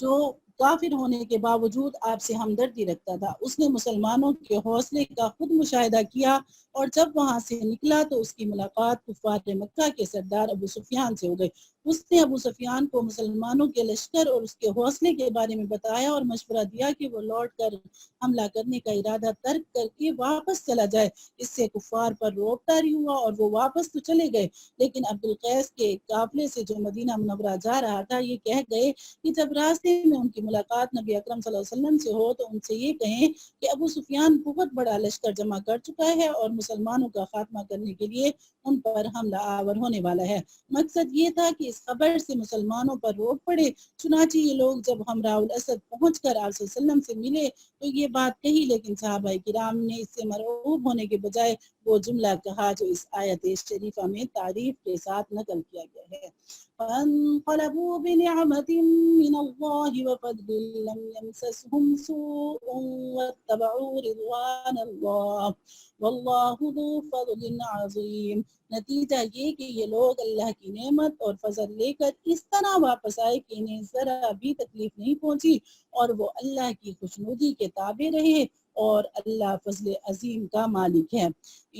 جو کافر ہونے کے باوجود آپ سے ہمدردی رکھتا تھا۔ اس نے مسلمانوں کے حوصلے کا خود مشاہدہ کیا، اور جب وہاں سے نکلا تو اس کی ملاقات کفار مکہ کے سردار ابو سفیان سے ہو گئی۔ اس نے ابو سفیان کو مسلمانوں کے لشکر اور اس کے حوصلے کے بارے میں بتایا اور مشورہ دیا کہ وہ لوٹ کر حملہ کرنے کا ارادہ ترک کر کے واپس چلا جائے۔ اس سے کفار پر رعب طاری ہوا اور وہ واپس تو چلے گئے، لیکن عبدالقیس کے قافلے سے جو مدینہ منورہ جا رہا تھا یہ کہہ گئے کہ جب راستے میں ان کی ملاقات نبی اکرم صلی اللہ علیہ وسلم سے ہو تو ان سے یہ کہیں کہ ابو سفیان بہت بڑا لشکر جمع کر چکا ہے اور مسلمانوں کا خاتمہ کرنے کے لیے ان پر حملہ آور ہونے والا ہے۔ مقصد یہ تھا کہ اس خبر سے مسلمانوں پر روک پڑے۔ چنانچہ یہ لوگ جب حمراء الاسد پہنچ کر آپ صلی اللہ علیہ وسلم سے ملے تو یہ بات کہی، لیکن صحابہ کرام نے اس سے مرعوب ہونے کے بجائے وہ جملہ کہا جو اس آیت شریفہ میں تعریف کے ساتھ نقل کیا گیا ہے۔ فانقلبوا بنعمة من الله وفضل لم يمسسهم سوء واتبعوا رضوان الله والله ذو فضل عظیم۔ نتیجہ یہ کہ یہ لوگ اللہ کی نعمت اور فضل لے کر اس طرح واپس آئے کہ انہیں ذرا بھی تکلیف نہیں پہنچی، اور وہ اللہ کی خوشنودی کے تابع رہے، اور اللہ فضل عظیم کا مالک ہے۔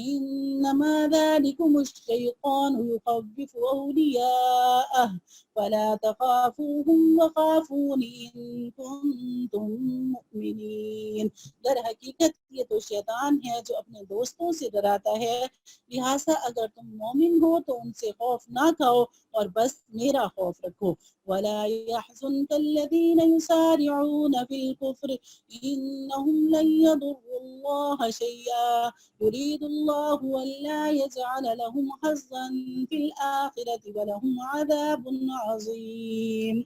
انما ذلكم الشیطان یخوف اولیاءہ فلا تخافوهم وخافون ان کنتم مؤمنین۔ در حقیقت یہ تو شیطان ہے جو اپنے دوستوں سے ڈراتا ہے، لہٰذا اگر تم مومن ہو تو ان سے خوف نہ کھاؤ اور بس میرا خوف رکھو۔ وَلَا يَحْزُنْكَ الَّذِينَ يُسَارِعُونَ فِي الْكُفْرِ إِنَّهُمْ لَن يَضُرُّوا اللَّهَ شَيْئًا يُرِيدُ اللَّهُ أَلَّا يَجْعَلَ لَهُمْ حَظًّا فِي الْآخِرَةِ وَلَهُمْ عَذَابٌ عَظِيمٌ۔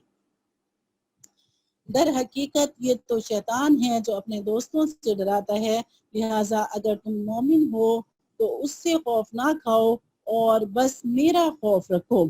در حقیقت یہ تو شیطان ہے جو اپنے دوستوں سے ڈراتا ہے، لہٰذا اگر تم مومن ہو تو اس سے خوف نہ کھاؤ اور بس میرا خوف رکھو۔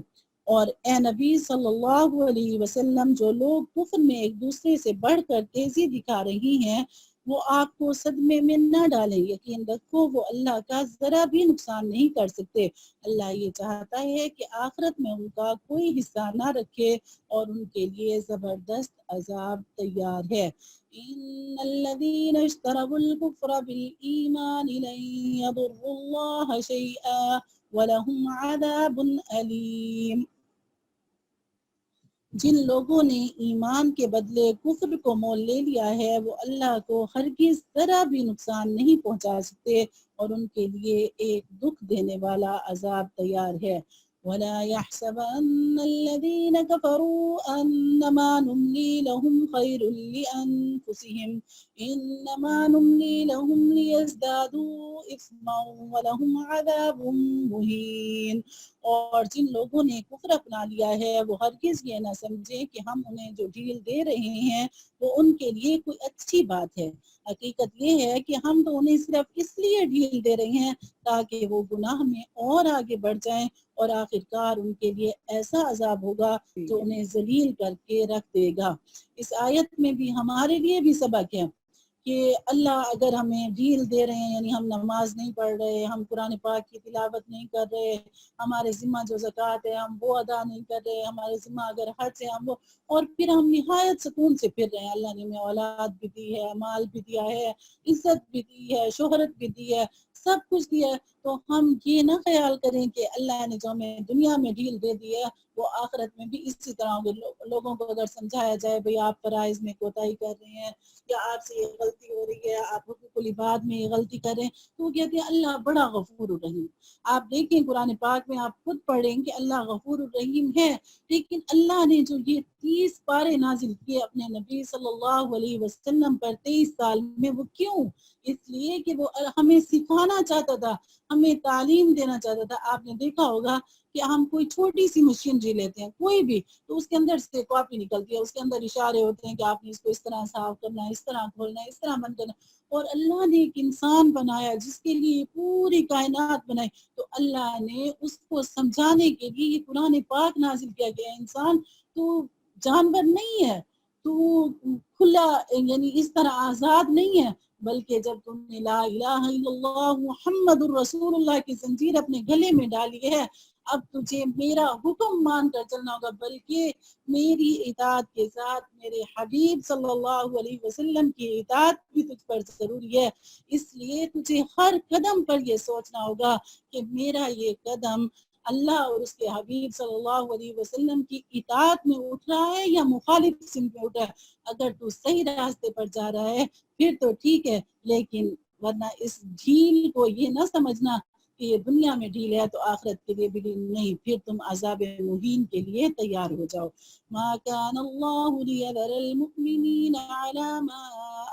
اور اے نبی صلی اللہ علیہ وسلم، جو لوگ کفر میں ایک دوسرے سے بڑھ کر تیزی دکھا رہی ہیں وہ آپ کو صدمے میں نہ ڈالیں، یقین رکھو وہ اللہ کا ذرا بھی نقصان نہیں کر سکتے۔ اللہ یہ چاہتا ہے کہ آخرت میں ان کا کوئی حصہ نہ رکھے اور ان کے لیے زبردست عذاب تیار ہے۔ ان الذين اشتروا الكفر بالایمان لن يضروا الله شيئا ولهم عذاب الیم۔ جن لوگوں نے ایمان کے بدلے کفر کو مول لے لیا ہے وہ اللہ کو ہرگز ذرا بھی نقصان نہیں پہنچا سکتے، اور ان کے لیے ایک دکھ دینے والا عذاب تیار ہے۔ ولا يحسبن الذين كفروا أنما نملي لهم خير لأنفسهم إنما نملي لهم ليزدادوا إثما ولهم عذاب مهين. اور جن لوگوں نے کفر اپنا لیا ہے وہ ہرگز یہ نہ سمجھے کہ ہم انہیں جو ڈھیل دے رہے ہیں وہ ان کے لیے کوئی اچھی بات ہے. حقیقت یہ ہے کہ ہم تو انہیں صرف اس لیے ڈھیل دے رہے ہیں تاکہ وہ گناہ میں اور آگے بڑھ جائیں، اور آخرکار ان کے لیے ایسا عذاب ہوگا جو انہیں ذلیل کر کے رکھ دے گا. اس آیت میں بھی ہمارے لیے بھی سبق ہے کہ اللہ اگر ہمیں ڈھیل دے رہے ہیں، یعنی ہم نماز نہیں پڑھ رہے، ہم قرآن پاک کی تلاوت نہیں کر رہے، ہمارے ذمہ جو زکوٰۃ ہے ہم وہ ادا نہیں کر رہے، ہمارے ذمہ اگر حج ہے ہم وہ، اور پھر ہم نہایت سکون سے پھر رہے ہیں. اللہ نے ہمیں اولاد بھی دی ہے، مال بھی دیا ہے، عزت بھی دی ہے، شہرت بھی دی ہے، سب کچھ دیا ہے. تو ہم یہ نہ خیال کریں کہ اللہ نے جو ہمیں دنیا میں ڈھیل دے دی ہے وہ آخرت میں بھی اسی طرح ہوگے. لوگوں کو اگر سمجھایا جائے بھئی آپ فرائض میں کوتاہی کر رہے ہیں یا آپ سے یہ غلطی ہو رہی ہے، آپ حقوق العباد میں یہ غلطی کر رہے ہیں، تو وہ کہتے ہیں اللہ بڑا غفور الرحیم. آپ دیکھیں قرآن پاک میں آپ خود پڑھیں کہ اللہ غفور الرحیم ہے، لیکن اللہ نے جو یہ 30 پارے نازل کیے اپنے نبی صلی اللہ علیہ وسلم پر 23 سال میں، وہ کیوں؟ اس لیے کہ وہ ہمیں سکھانا چاہتا تھا، ہمیں تعلیم دینا چاہتا تھا. آپ نے دیکھا ہوگا کہ ہم کوئی چھوٹی سی مشینری لیتے ہیں کوئی بھی، تو اس کے اندر سے کاپی نکلتی ہے، اس کے اندر اشارے ہوتے ہیں کہ آپ نے اس کو اس طرح صاف کرنا ہے، اس طرح کھولنا ہے، اس طرح بند کرنا ہے. اور اللہ نے ایک انسان بنایا جس کے لیے پوری کائنات بنائی، تو اللہ نے اس کو سمجھانے کے لیے یہ قرآن پاک نازل کیا گیا. انسان تو جانور نہیں ہے، تو کھلا یعنی اس طرح آزاد نہیں ہے، بلکہ جب تم نے لا الہ الا اللہ محمد الرسول اللہ کی زنجیر اپنے گلے میں ڈالی ہے، اب تجھے میرا حکم مان کر چلنا ہوگا، بلکہ میری اطاعت کے ساتھ میرے حبیب صلی اللہ علیہ وسلم کی اطاعت بھی تجھ پر ضروری ہے. اس لیے تجھے ہر قدم پر یہ سوچنا ہوگا کہ میرا یہ قدم اللہ اور اس کے حبیب صلی اللہ علیہ وسلم کی اطاعت میں اٹھ رہا ہے یا مخالف سمت میں اٹھ رہا ہے. اگر تو صحیح راستے پر جا رہا ہے پھر تو ٹھیک ہے، لیکن ورنہ اس ڈھیل کو یہ نہ سمجھنا کہ یہ دنیا میں ڈھیل ہے تو آخرت کے لیے بھی ڈھیل نہیں، پھر تم عذاب مہین کے لیے تیار ہو جاؤ. ما كان الله ليذر المؤمنين على ما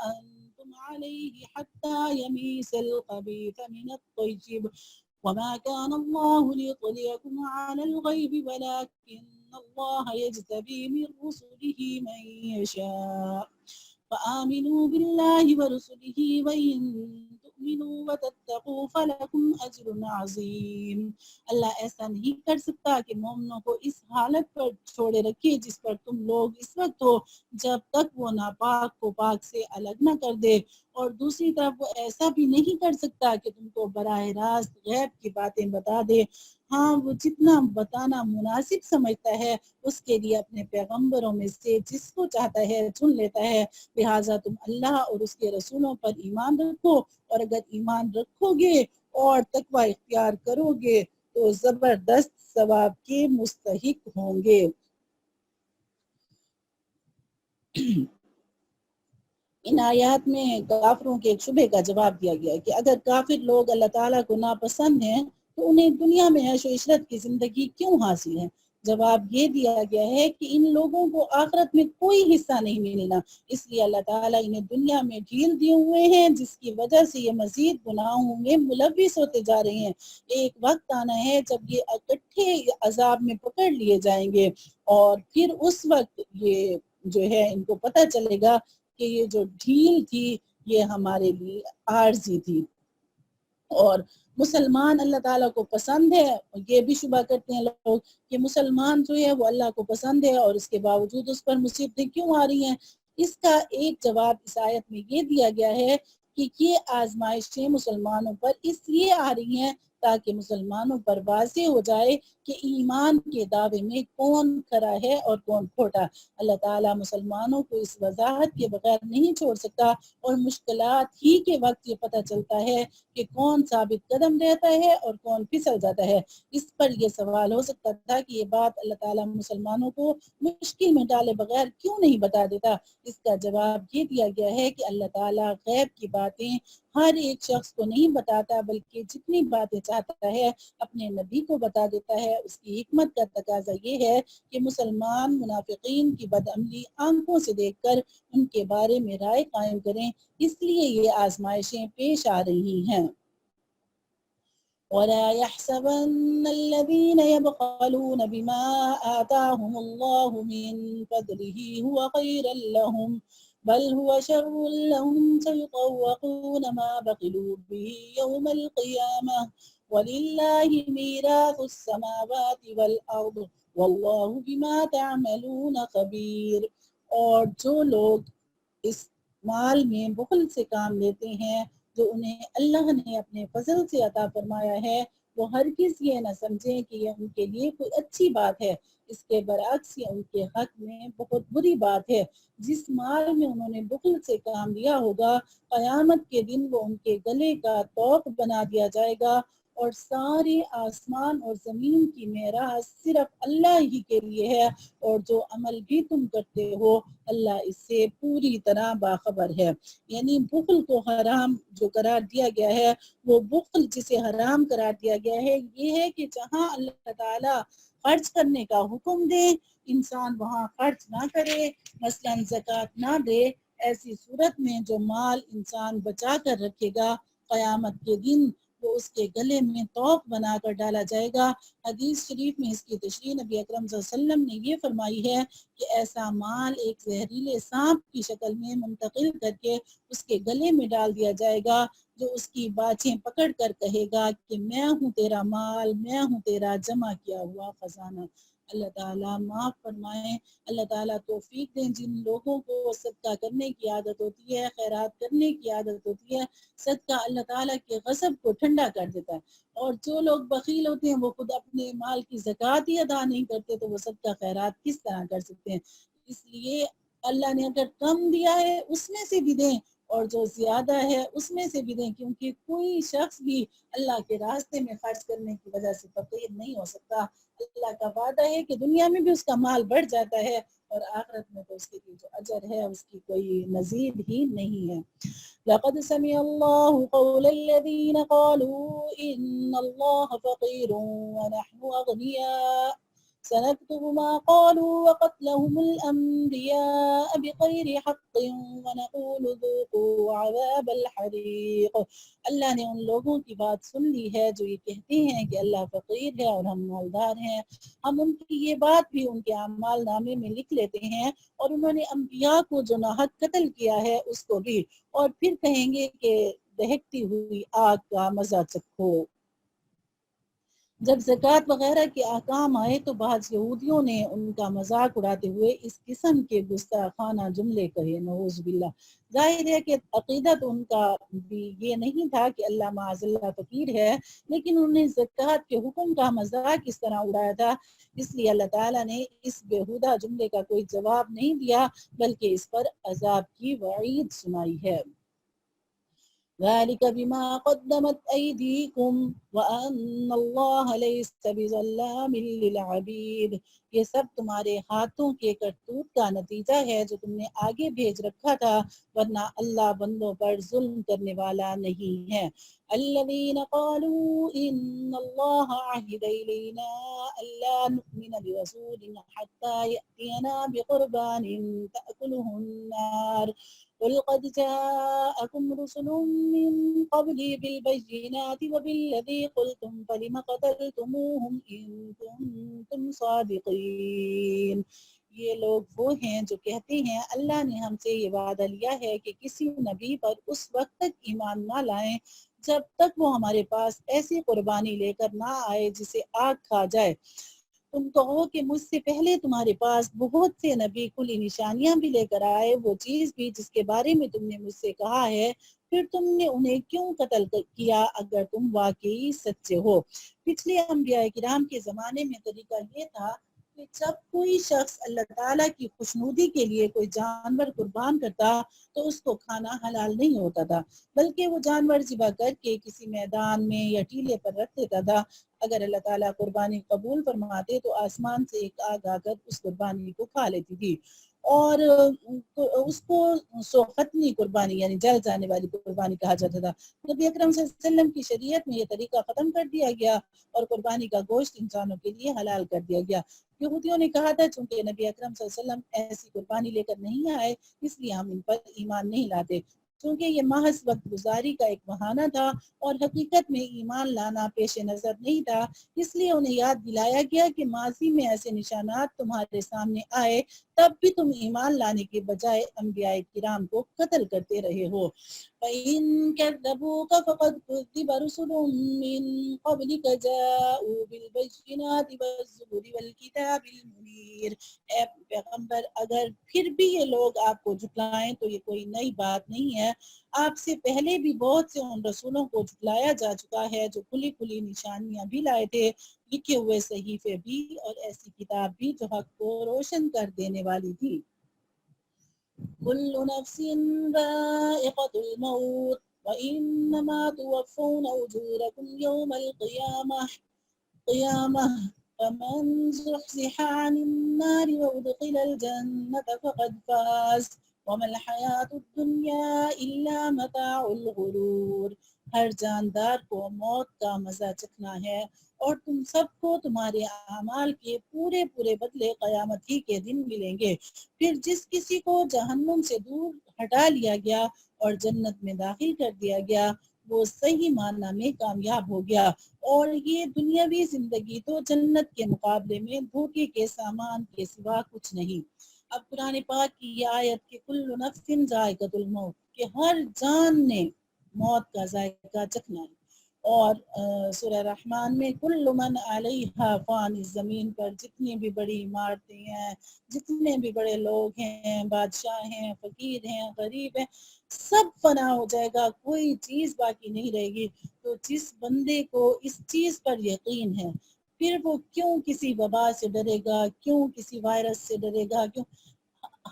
أنتم عليه حتى يميز الخبيث من الطيب وما كان الله ليطلعكم على الغيب ولكن الله يجتبي من رسله من يشاء فآمنوا بالله ورسله وإن تؤمنوا وتتقوا فلكم أجر عظيم. اللہ ایسا نہیں کر سکتا کہ مومنوں کو اس حالت پر چھوڑے رکھے جس پر تم لوگ اس وقت ہو، جب تک وہ ناپاک کو پاک سے الگ نہ کر دے، اور دوسری طرف وہ ایسا بھی نہیں کر سکتا کہ تم کو براہ راست غیب کی باتیں بتا دے. ہاں وہ جتنا بتانا مناسب سمجھتا ہے اس کے لیے اپنے پیغمبروں میں سے جس کو چاہتا ہے چن لیتا ہے. لہٰذا تم اللہ اور اس کے رسولوں پر ایمان رکھو، اور اگر ایمان رکھو گے اور تقوی اختیار کرو گے تو زبردست ثواب کے مستحق ہوں گے. ان آیات میں کافروں کے ایک شبہ کا جواب دیا گیا ہے کہ اگر کافر لوگ اللہ تعالیٰ کو ناپسند ہیں تو انہیں دنیا میں عیش و عشرت کی زندگی کیوں حاصل ہے؟ جواب یہ دیا گیا ہے کہ ان لوگوں کو آخرت میں کوئی حصہ نہیں ملنا، اس لیے اللہ تعالیٰ انہیں دنیا میں ڈھیل دیے ہوئے ہیں جس کی وجہ سے یہ مزید گناہوں میں ملوث ہوتے جا رہے ہیں. ایک وقت آنا ہے جب یہ اکٹھے عذاب میں پکڑ لیے جائیں گے، اور پھر اس وقت یہ جو ہے ان کو پتہ چلے گا کہ یہ جو ڈھیل تھی یہ ہمارے لیے عارضی تھی. اور مسلمان اللہ تعالیٰ کو پسند ہے، یہ بھی شبہ کرتے ہیں لوگ کہ مسلمان جو ہے وہ اللہ کو پسند ہے اور اس کے باوجود اس پر مصیبتیں کیوں آ رہی ہیں. اس کا ایک جواب اس آیت میں یہ دیا گیا ہے کہ یہ آزمائشیں مسلمانوں پر اس لیے آ رہی ہیں تاکہ مسلمانوں پر واضح ہو جائے کہ ایمان کے دعوے میں کون کھرا ہے اور کون کھوٹا. اللہ تعالیٰ مسلمانوں کو اس وضاحت کے بغیر نہیں چھوڑ سکتا، اور مشکلات ہی کے وقت یہ پتہ چلتا ہے کہ کون ثابت قدم رہتا ہے اور کون پھسل جاتا ہے. اس پر یہ سوال ہو سکتا تھا کہ یہ بات اللہ تعالیٰ مسلمانوں کو مشکل میں ڈالے بغیر کیوں نہیں بتا دیتا. اس کا جواب یہ دیا گیا ہے کہ اللہ تعالیٰ غیب کی باتیں ہر ایک شخص کو نہیں بتاتا، بلکہ جتنی باتیں چاہتا ہے اپنے نبی کو بتا دیتا ہے۔ اس کی حکمت کا تقاضا یہ ہے کہ مسلمان منافقین کی بدعملی آنکھوں سے دیکھ کر ان کے بارے میں رائے قائم کریں، اس لیے یہ آزمائشیں پیش آ رہی ہیں۔ وَلَا يَحْسَبَنَّ الَّذِينَ يَبْخَلُونَ بِمَا آتَاهُمُ اللَّهُ مِنْ فَضْلِهِ هُوَ خَيْرًا لَهُمْ بل هو شر لهم سيطوقون ما بخلوا به يوم القيامة ولله ميراث السماوات والأرض والله بما تعملون خبير۔ اور جو لوگ اس مال میں بخل سے کام لیتے ہیں جو انہیں اللہ نے اپنے فضل سے عطا فرمایا ہے، وہ ہرگز یہ نہ سمجھیں کہ یہ ان کے لیے کوئی اچھی بات ہے، اس کے برعکس یہ ان کے حق میں بہت بری بات ہے۔ جس مال میں انہوں نے بخل سے کام لیا ہوگا، قیامت کے دن وہ ان کے گلے کا طوق بنا دیا جائے گا، اور سارے آسمان اور زمین کی میراث صرف اللہ ہی کے لیے ہے، اور جو عمل بھی تم کرتے ہو اللہ اس سے پوری طرح باخبر ہے۔ یعنی بخل کو حرام جو قرار دیا گیا ہے، وہ بخل جسے حرام قرار دیا گیا ہے یہ ہے کہ جہاں اللہ تعالی خرچ کرنے کا حکم دے انسان وہاں خرچ نہ کرے، مثلا زکوٰۃ نہ دے۔ ایسی صورت میں جو مال انسان بچا کر رکھے گا قیامت کے دن وہ اس کے گلے میں طوق بنا کر ڈالا جائے گا۔ حدیث شریف میں اس کی تشریح نبی اکرم صلی اللہ علیہ وسلم نے یہ فرمائی ہے کہ ایسا مال ایک زہریلے سانپ کی شکل میں منتقل کر کے اس کے گلے میں ڈال دیا جائے گا، جو اس کی باچھیں پکڑ کر کہے گا کہ میں ہوں تیرا مال، میں ہوں تیرا جمع کیا ہوا خزانہ۔ اللہ تعالیٰ معاف فرمائیں، اللہ تعالیٰ توفیق دیں۔ جن لوگوں کو صدقہ کرنے کی عادت ہوتی ہے، خیرات کرنے کی عادت ہوتی ہے، صدقہ اللہ تعالیٰ کے غضب کو ٹھنڈا کر دیتا ہے، اور جو لوگ بخیل ہوتے ہیں وہ خود اپنے مال کی زکوٰۃ ہی ادا نہیں کرتے تو وہ صدقہ خیرات کس طرح کر سکتے ہیں؟ اس لیے اللہ نے اگر کم دیا ہے اس میں سے بھی دیں، اور جو زیادہ ہے اس میں سے بھی دیں، کیونکہ کوئی شخص بھی اللہ کے راستے میں خرچ کرنے کی وجہ سے فقیر نہیں ہو سکتا۔ اللہ کا وعدہ ہے کہ دنیا میں بھی اس کا مال بڑھ جاتا ہے، اور آخرت میں تو اس کے لیے جو اجر ہے اس کی کوئی نظیر ہی نہیں ہے۔ لقد سمع الله قول الذين قالوا إن الله فقير ونحن أغنياء سنكتب ما قالوا وقتلهم الأنبياء بغير حق ونقول ذوقوا عذاب الحريق۔ اللہ نے ان لوگوں کی بات سن لی ہے جو یہ کہتے ہیں کہ اللہ فقیر ہے اور ہم مالدار ہیں۔ ہم ان کی یہ بات بھی ان کے اعمال نامے میں لکھ لیتے ہیں، اور انہوں نے انبیاء کو جو ناحق قتل کیا ہے اس کو بھی، اور پھر کہیں گے کہ دہکتی ہوئی آگ کا مزہ چکھو۔ جب زکوٰۃ وغیرہ کے احکام آئے تو بعض یہودیوں نے ان کا مذاق اڑاتے ہوئے اس قسم کے گستاخانہ جملے کہے، نعوذ باللہ۔ ظاہر ہے کہ عقیدہ تو ان کا بھی یہ نہیں تھا کہ اللہ معاذ اللہ فقیر ہے، لیکن انہوں نے زکوٰۃ کے حکم کا مذاق اس طرح اڑایا تھا، اس لیے اللہ تعالیٰ نے اس بےہودہ جملے کا کوئی جواب نہیں دیا بلکہ اس پر عذاب کی وعید سنائی ہے۔ ذلك بما قدمت أيديكم وأن الله ليس بظلام للعبيد۔ یہ سب تمہارے ہاتھوں کے کرتوت کا نتیجہ ہے جو تم نے آگے بھیج رکھا تھا، ورنہ اللہ بندوں پر ظلم کرنے والا نہیں ہے۔ الذين قالوا إن الله عهد إلينا ألا نؤمن برسول حتى يأتينا بقربان تأكله النار قل قد جاءكم رسل من قبلي بالبينات وبالذي قلتم فلم قتلتموهم إن كنتم صادقين۔ یہ لوگ وہ ہیں جو کہتے ہیں اللہ نے ہم سے یہ وعدہ لیا ہے کہ کسی نبی پر اس وقت تک ایمان نہ لائیں جب تک وہ ہمارے پاس ایسی قربانی لے کر نہ آئے جسے آگ کھا جائے۔ تم کہو کہ مجھ سے پہلے تمہارے پاس بہت سے نبی کھلی نشانیاں بھی لے کر آئے، وہ چیز بھی جس کے بارے میں تم نے مجھ سے کہا ہے، پھر تم نے انہیں کیوں قتل کیا اگر تم واقعی سچے ہو؟ پچھلے انبیاء کرام کے زمانے میں طریقہ یہ تھا کہ جب کوئی شخص اللہ تعالیٰ کی خوشنودی کے لیے کوئی جانور قربان کرتا تو اس کو کھانا حلال نہیں ہوتا تھا، بلکہ وہ جانور ذبح کر کے کسی میدان میں یا ٹیلے پر رکھ دیتا تھا۔ اگر اللہ تعالیٰ قربانی قبول فرماتے تو آسمان سے ایک آگ آ کر اس قربانی کو کھا لیتی تھی، اور اس کو سوختنی قربانی یعنی جل جانے والی قربانی کہا جاتا تھا۔ نبی اکرم صلی اللہ علیہ وسلم کی شریعت میں یہ طریقہ ختم کر دیا گیا اور قربانی کا گوشت انسانوں کے لیے حلال کر دیا گیا۔ یہودیوں نے کہا تھا چونکہ نبی اکرم صلی اللہ علیہ وسلم ایسی قربانی لے کر نہیں آئے اس لیے ہم ان پر ایمان نہیں لاتے، چونکہ یہ محض وقت گزاری کا ایک بہانہ تھا اور حقیقت میں ایمان لانا پیش نظر نہیں تھا، اس لیے انہیں یاد دلایا گیا کہ ماضی میں ایسے نشانات تمہارے سامنے آئے تب بھی تم ایمان لانے کے بجائے انبیاء کرام کو قتل کرتے رہے ہو۔ فَإِن كَذَّبُوكَ فَقَدْ كُذِّبَ رُسُلٌ مِّن قَبْلِكَ جَاءُوا بِالْبَيِّنَاتِ وَالزُّبُرِ وَالْكِتَابِ الْمُنِيرِ۔ اے پیغمبر اگر پھر بھی یہ لوگ آپ کو جھٹلائیں تو یہ کوئی نئی بات نہیں ہے، آپ سے پہلے بھی بہت سے ان رسولوں کو جھٹلایا جا چکا ہے جو کھلی کھلی نشانیاں بھی لائے تھے، لکھے ہوئے صحیفے بھی اور ایسی کتاب بھی جو حق کو روشن کر دینے والی تھی۔ كل نفس ذائقة الموت وإنما توفون أجوركم يوم القيامة فمن زحزح عن النار وأدخل الجنة فقد فاز وما الحياة الدنيا إلا متاع الغرور۔ ہر جاندار کو موت کا مزہ چکھنا ہے اور تم سب کو تمہارے اعمال کے پورے پورے بدلے قیامت ہی کے دن ملیں گے۔ پھر جس کسی کو جہنم سے دور ہٹا لیا گیا اور جنت میں داخل کر دیا گیا وہ صحیح معنی میں کامیاب ہو گیا، اور یہ دنیاوی زندگی تو جنت کے مقابلے میں دھوکے کے سامان کے سوا کچھ نہیں۔ اب قرآن پاک کی یہ آیت کہ کل نفس ذائقۃ الموت کہ ہر جان نے موت کا ذائقہ چکھنا ہے، اور سورہ رحمان میں کل من علیہا فان، زمین پر جتنی بھی بڑی عمارتیں ہیں، جتنے بھی بڑے لوگ ہیں، بادشاہ ہیں، فقیر ہیں، غریب ہیں، سب فنا ہو جائے گا، کوئی چیز باقی نہیں رہے گی۔ تو جس بندے کو اس چیز پر یقین ہے پھر وہ کیوں کسی وبا سے ڈرے گا، کیوں کسی وائرس سے ڈرے گا، کیوں؟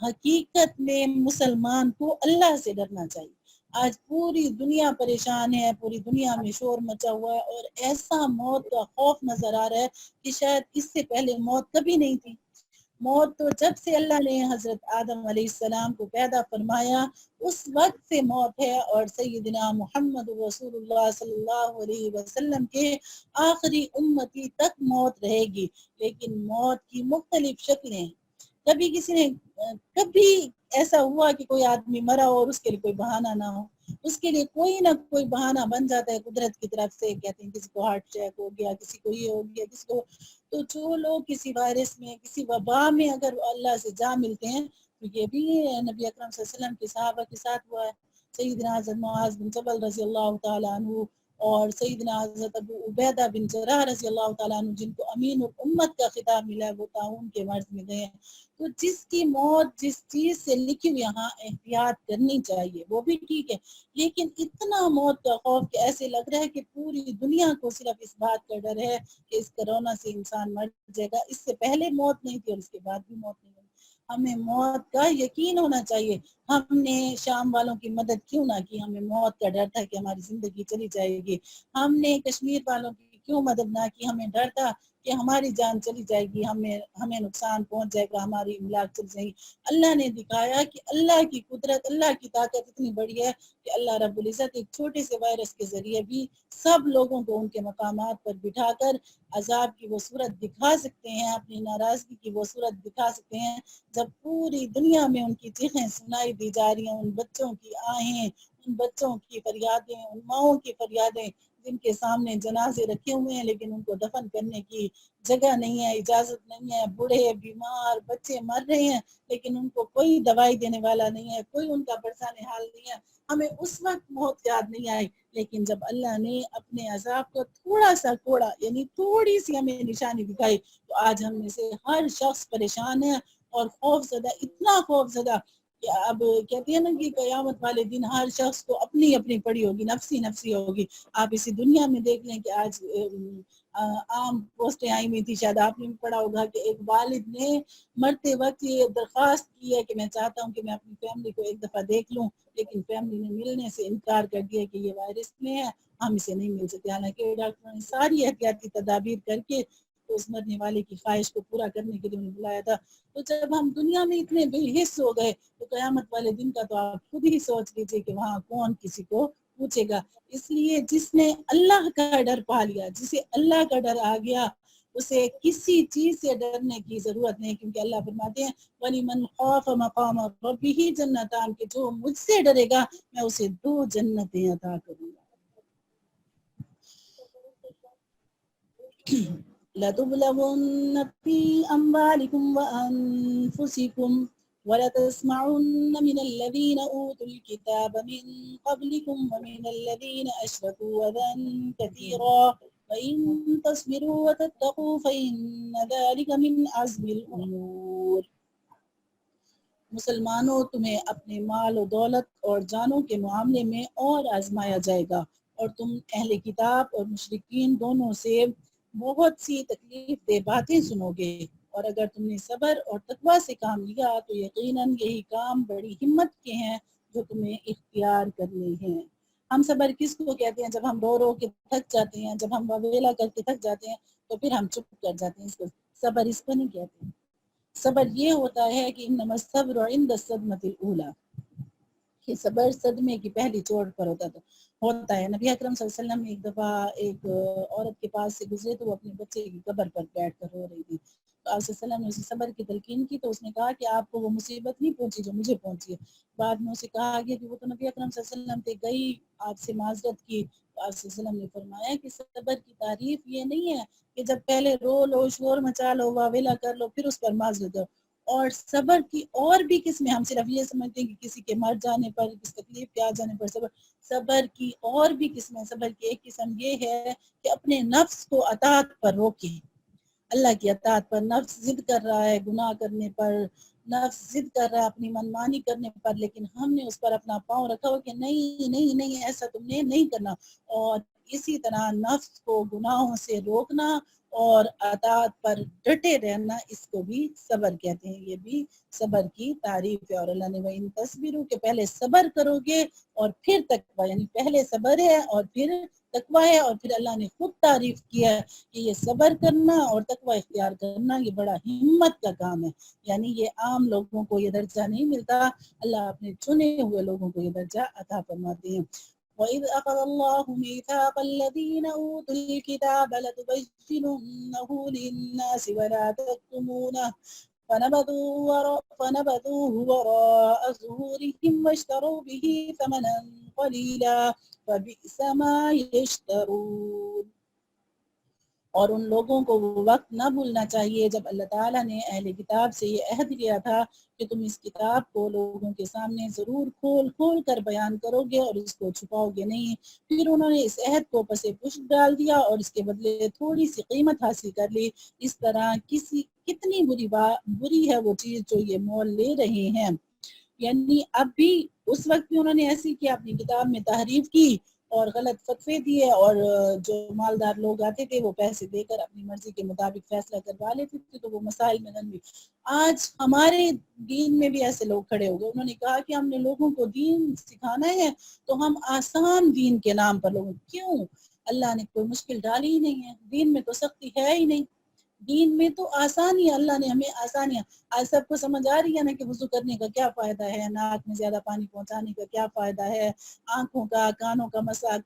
حقیقت میں مسلمان کو اللہ سے ڈرنا چاہیے۔ آج پوری دنیا پریشان ہے، پوری دنیا میں شور مچا ہوا ہے اور ایسا موت کا خوف نظر آ رہا ہے کہ شاید اس سے پہلے موت کبھی نہیں تھی۔ موت تو جب سے اللہ نے حضرت آدم علیہ السلام کو پیدا فرمایا اس وقت سے موت ہے، اور سیدنا محمد رسول اللہ صلی اللہ علیہ وسلم کے آخری امتی تک موت رہے گی، لیکن موت کی مختلف شکلیں۔ کبھی کسی نے کبھی ایسا ہوا کہ کوئی آدمی مرا اور اس کے لیے کوئی بہانہ نہ ہو، اس کے لیے کوئی نہ کوئی بہانہ بن جاتا ہے قدرت کی طرف سے، کہتے ہیں کسی کو ہارٹ اٹیک ہو گیا، کسی کو یہ ہو گیا، کسی کو۔ تو جو لوگ کسی وائرس میں، کسی وبا میں اگر اللہ سے جا ملتے ہیں تو یہ بھی نبی اکرم صلی اللہ علیہ وسلم کے صحابہ کے ساتھ ہوا ہے۔ سیدنا حضرت معاذ بن جبل رضی اللہ تعالیٰ عنہ اور سیدنا حضرت ابو عبیدہ بن جراح رضی اللہ تعالیٰ عنہ جن کو امین الامت کا خطاب ملا ہے وہ طاعون کے مرض میں گئے ہیں۔ تو جس کی موت جس چیز سے لکھی ہوئی یہاں احتیاط کرنی چاہیے وہ بھی ٹھیک ہے، لیکن اتنا موت کا خوف کہ ایسے لگ رہا ہے کہ پوری دنیا کو صرف اس بات کا ڈر ہے کہ اس کرونا سے انسان مر جائے گا، اس سے پہلے موت نہیں تھی اور اس کے بعد بھی موت نہیں ہوگی۔ ہمیں موت کا یقین ہونا چاہیے۔ ہم نے شام والوں کی مدد کیوں نہ کی، ہمیں موت کا ڈر تھا کہ ہماری زندگی چلی جائے گی۔ ہم نے کشمیر والوں کی کیوں مدد نہ کی، ہمیں ڈر تھا کہ ہماری جان چلی جائے گی، ہمیں نقصان پہنچ جائے گا، ہماری املاک چل جائے گی۔ اللہ نے دکھایا کہ اللہ کی قدرت، اللہ کی طاقت اتنی بڑی ہے کہ اللہ رب العزت ایک چھوٹے سے وائرس کے ذریعے بھی سب لوگوں کو ان کے مقامات پر بٹھا کر عذاب کی وہ صورت دکھا سکتے ہیں، اپنی ناراضگی کی وہ صورت دکھا سکتے ہیں جب پوری دنیا میں ان کی چیخیں سنائی دی جا رہی ہیں، ان بچوں کی آہیں، ان بچوں کی فریادیں، ان ماؤں کی فریادیں جن کے سامنے جنازے رکھے ہوئے ہیں لیکن ان کو دفن کرنے کی جگہ نہیں ہے، اجازت نہیں ہے، بوڑھے بیمار بچے مر رہے ہیں لیکن ان کو کوئی دوائی دینے والا نہیں ہے، کوئی ان کا برسان حال نہیں ہے۔ ہمیں اس وقت موت یاد نہیں آئی، لیکن جب اللہ نے اپنے عذاب کو تھوڑا سا کوڑا یعنی تھوڑی سی ہمیں نشانی دکھائی تو آج ہم میں سے ہر شخص پریشان ہے اور خوف زدہ، اتنا خوف زدہ کہ اب کہتے ہیں نا کہ قیامت والے دن ہر شخص کو اپنی اپنی پڑی ہوگی، نفسی نفسی ہوگی۔ آپ اسی دنیا میں دیکھ لیں کہ آج عام پوسٹیں آئی ہوئی تھی، شاید آپ نے بھی پڑھا ہوگا کہ ایک والد نے مرتے وقت یہ درخواست کی ہے کہ میں چاہتا ہوں کہ میں اپنی فیملی کو ایک دفعہ دیکھ لوں، لیکن فیملی نے ملنے سے انکار کر دیا کہ یہ وائرس میں ہے، ہم اسے نہیں مل سکتے۔ حالانکہ ڈاکٹروں نے ساری احتیاطی تدابیر کر کے کو اس مرنے والے کی خواہش کو پورا کرنے کے لیے انہیں بلایا تھا. تو جب ہم دنیا میں اتنے بے حس ہو گئے تو قیامت والے دن کا تو آپ خود ہی سوچ لیجیے کہ وہاں کون کسی کو پوچھے گا. اس لیے جس نے اللہ کا ڈر پا لیا، جسے اللہ کا ڈر آ گیا، اسے کسی چیز سے ڈرنے کی ضرورت نہیں، کیونکہ اللہ فرماتے ہیں وَلِمَنْ خَافَ مَقَامَ رَبِّهِ جَنَّتَانِ کہ جو مجھ سے ڈرے گا میں اسے 2 جنتیں عطا کروں گا. لَتُبْلَوُنَّ فِي أَمْوَالِكُمْ وَأَنفُسِكُمْ وَلَتَسْمَعُنَّ مِنَ الَّذِينَ أُوتُوا الْكِتَابَ مِنْ قَبْلِكُمْ وَمِنَ الَّذِينَ أَشْرَكُوا أَذًى كَثِيرًا وَإِن تَصْبِرُوا وَتَتَّقُوا فَإِنَّ ذَلِكَ مِنْ عَزْمِ الْأُمُورِ. مسلمانوں تمہیں اپنے مال و دولت اور جانوں کے معاملے میں اور آزمایا جائے گا، اور تم اہل کتاب اور مشرکین دونوں سے بہت سی تکلیف دہ باتیں سنو گے، اور اگر تم نے صبر اور تقوی سے کام لیا تو یقیناً یہی کام بڑی ہمت کے ہیں جو تمہیں اختیار کرنے ہیں. ہم صبر کس کو کہتے ہیں؟ جب ہم رو رو کے تھک جاتے ہیں، جب ہم ویلا کر کے تھک جاتے ہیں تو پھر ہم چپ کر جاتے ہیں. اس کو صبر اس کو نہیں کہتے. صبر یہ ہوتا ہے کہ انما الصبر عند الصدمة الاولى، کہ صبر صدمے کی پہلی چوٹ پر ہوتا ہے. نبی اکرم صلی اللہ علیہ وسلم ایک دفعہ ایک عورت کے پاس سے گزرے تو وہ اپنے بچے کی قبر پر بیٹھ کر رو رہی تھی. تو آپ صلی اللہ علیہ وسلم نے اسے صبر کی تلقین کی تو اس نے کہا کہ آپ کو وہ مصیبت نہیں پہنچی جو مجھے پہنچی ہے. بعد میں اسے کہا گیا کہ وہ تو نبی اکرم صلی اللہ علیہ وسلم تھے، گئی آپ سے معذرت کی. تو آپ صلی اللہ علیہ وسلم نے فرمایا کہ صبر کی تعریف یہ نہیں ہے کہ جب پہلے رو لو، شور مچا لو، واویلا کر لو، پھر اس پر معذرت کرو. اور صبر کی اور بھی قسمیں، ہم صرف یہ سمجھتے ہیں کہ کسی کے مر جانے پر، کسی تکلیف کے آ جانے پر صبر کی اور بھی قسمیں. صبر کی ایک قسم یہ ہے کہ اپنے نفس کو اطاعت پر روکیں، اللہ کی اطاعت پر. نفس ضد کر رہا ہے گناہ کرنے پر، نفس ضد کر رہا ہے اپنی منمانی کرنے پر، لیکن ہم نے اس پر اپنا پاؤں رکھا ہو کہ نہیں نہیں نہیں ایسا تم نے نہیں کرنا. اور اسی طرح نفس کو گناہوں سے روکنا اور اطاعت پر ڈٹے رہنا، اس کو بھی صبر کہتے ہیں. یہ بھی صبر کی تعریف ہے. اور اللہ نے وَإِن تَصْبِرُوا کہ پہلے صبر کرو گے اور پھر تقوی، یعنی پہلے صبر ہے اور پھر تقوی ہے. اور پھر اللہ نے خود تعریف کیا کہ یہ صبر کرنا اور تقوی اختیار کرنا یہ بڑا ہمت کا کام ہے. یعنی یہ عام لوگوں کو یہ درجہ نہیں ملتا، اللہ اپنے چنے ہوئے لوگوں کو یہ درجہ عطا فرماتے ہیں. وَإِذْ أَخَذَ اللَّهُ مِيثَاقَ الَّذِينَ أُوتُوا الْكِتَابَ لَتُبَيِّنُنَّهُ لِلنَّاسِ وَلَا تَكْتُمُونَهُ فنبذوه وراء ظهورهم واشتروا به ثمنا قليلا فبئس ما يشترون. اور ان لوگوں کو وہ وقت نہ بھولنا چاہیے جب اللہ تعالیٰ نے اہل کتاب سے یہ عہد لیا تھا کہ تم اس کتاب کو لوگوں کے سامنے ضرور کھول کھول کر بیان کرو گے اور اس کو چھپاؤ گے نہیں. پھر انہوں نے اس عہد کو پس پشت ڈال دیا اور اس کے بدلے تھوڑی سی قیمت حاصل کر لی. اس طرح کتنی بری ہے وہ چیز جو یہ مول لے رہے ہیں. یعنی اب بھی اس وقت بھی انہوں نے ایسی کیا، اپنی کتاب میں تحریف کی اور غلط فتوے دیے، اور جو مالدار لوگ آتے تھے وہ پیسے دے کر اپنی مرضی کے مطابق فیصلہ کروا لیتے تھے تو وہ مسائل میں نرمی. آج ہمارے دین میں بھی ایسے لوگ کھڑے ہو گئے. انہوں نے کہا کہ ہم نے لوگوں کو دین سکھانا ہے تو ہم آسان دین کے نام پر لوگوں کیوں؟ اللہ نے کوئی مشکل ڈالی ہی نہیں ہے، دین میں تو سختی ہے ہی نہیں، دین میں تو آسانی ہے. اللہ نے ہمیں آسانیاں، آج سب کو سمجھ آ رہی ہے نا کہ وضو کرنے کا کیا فائدہ ہے، ناک میں زیادہ پانی پہنچانے کا کیا فائدہ ہے، آنکھوں کا، کانوں کا مسا،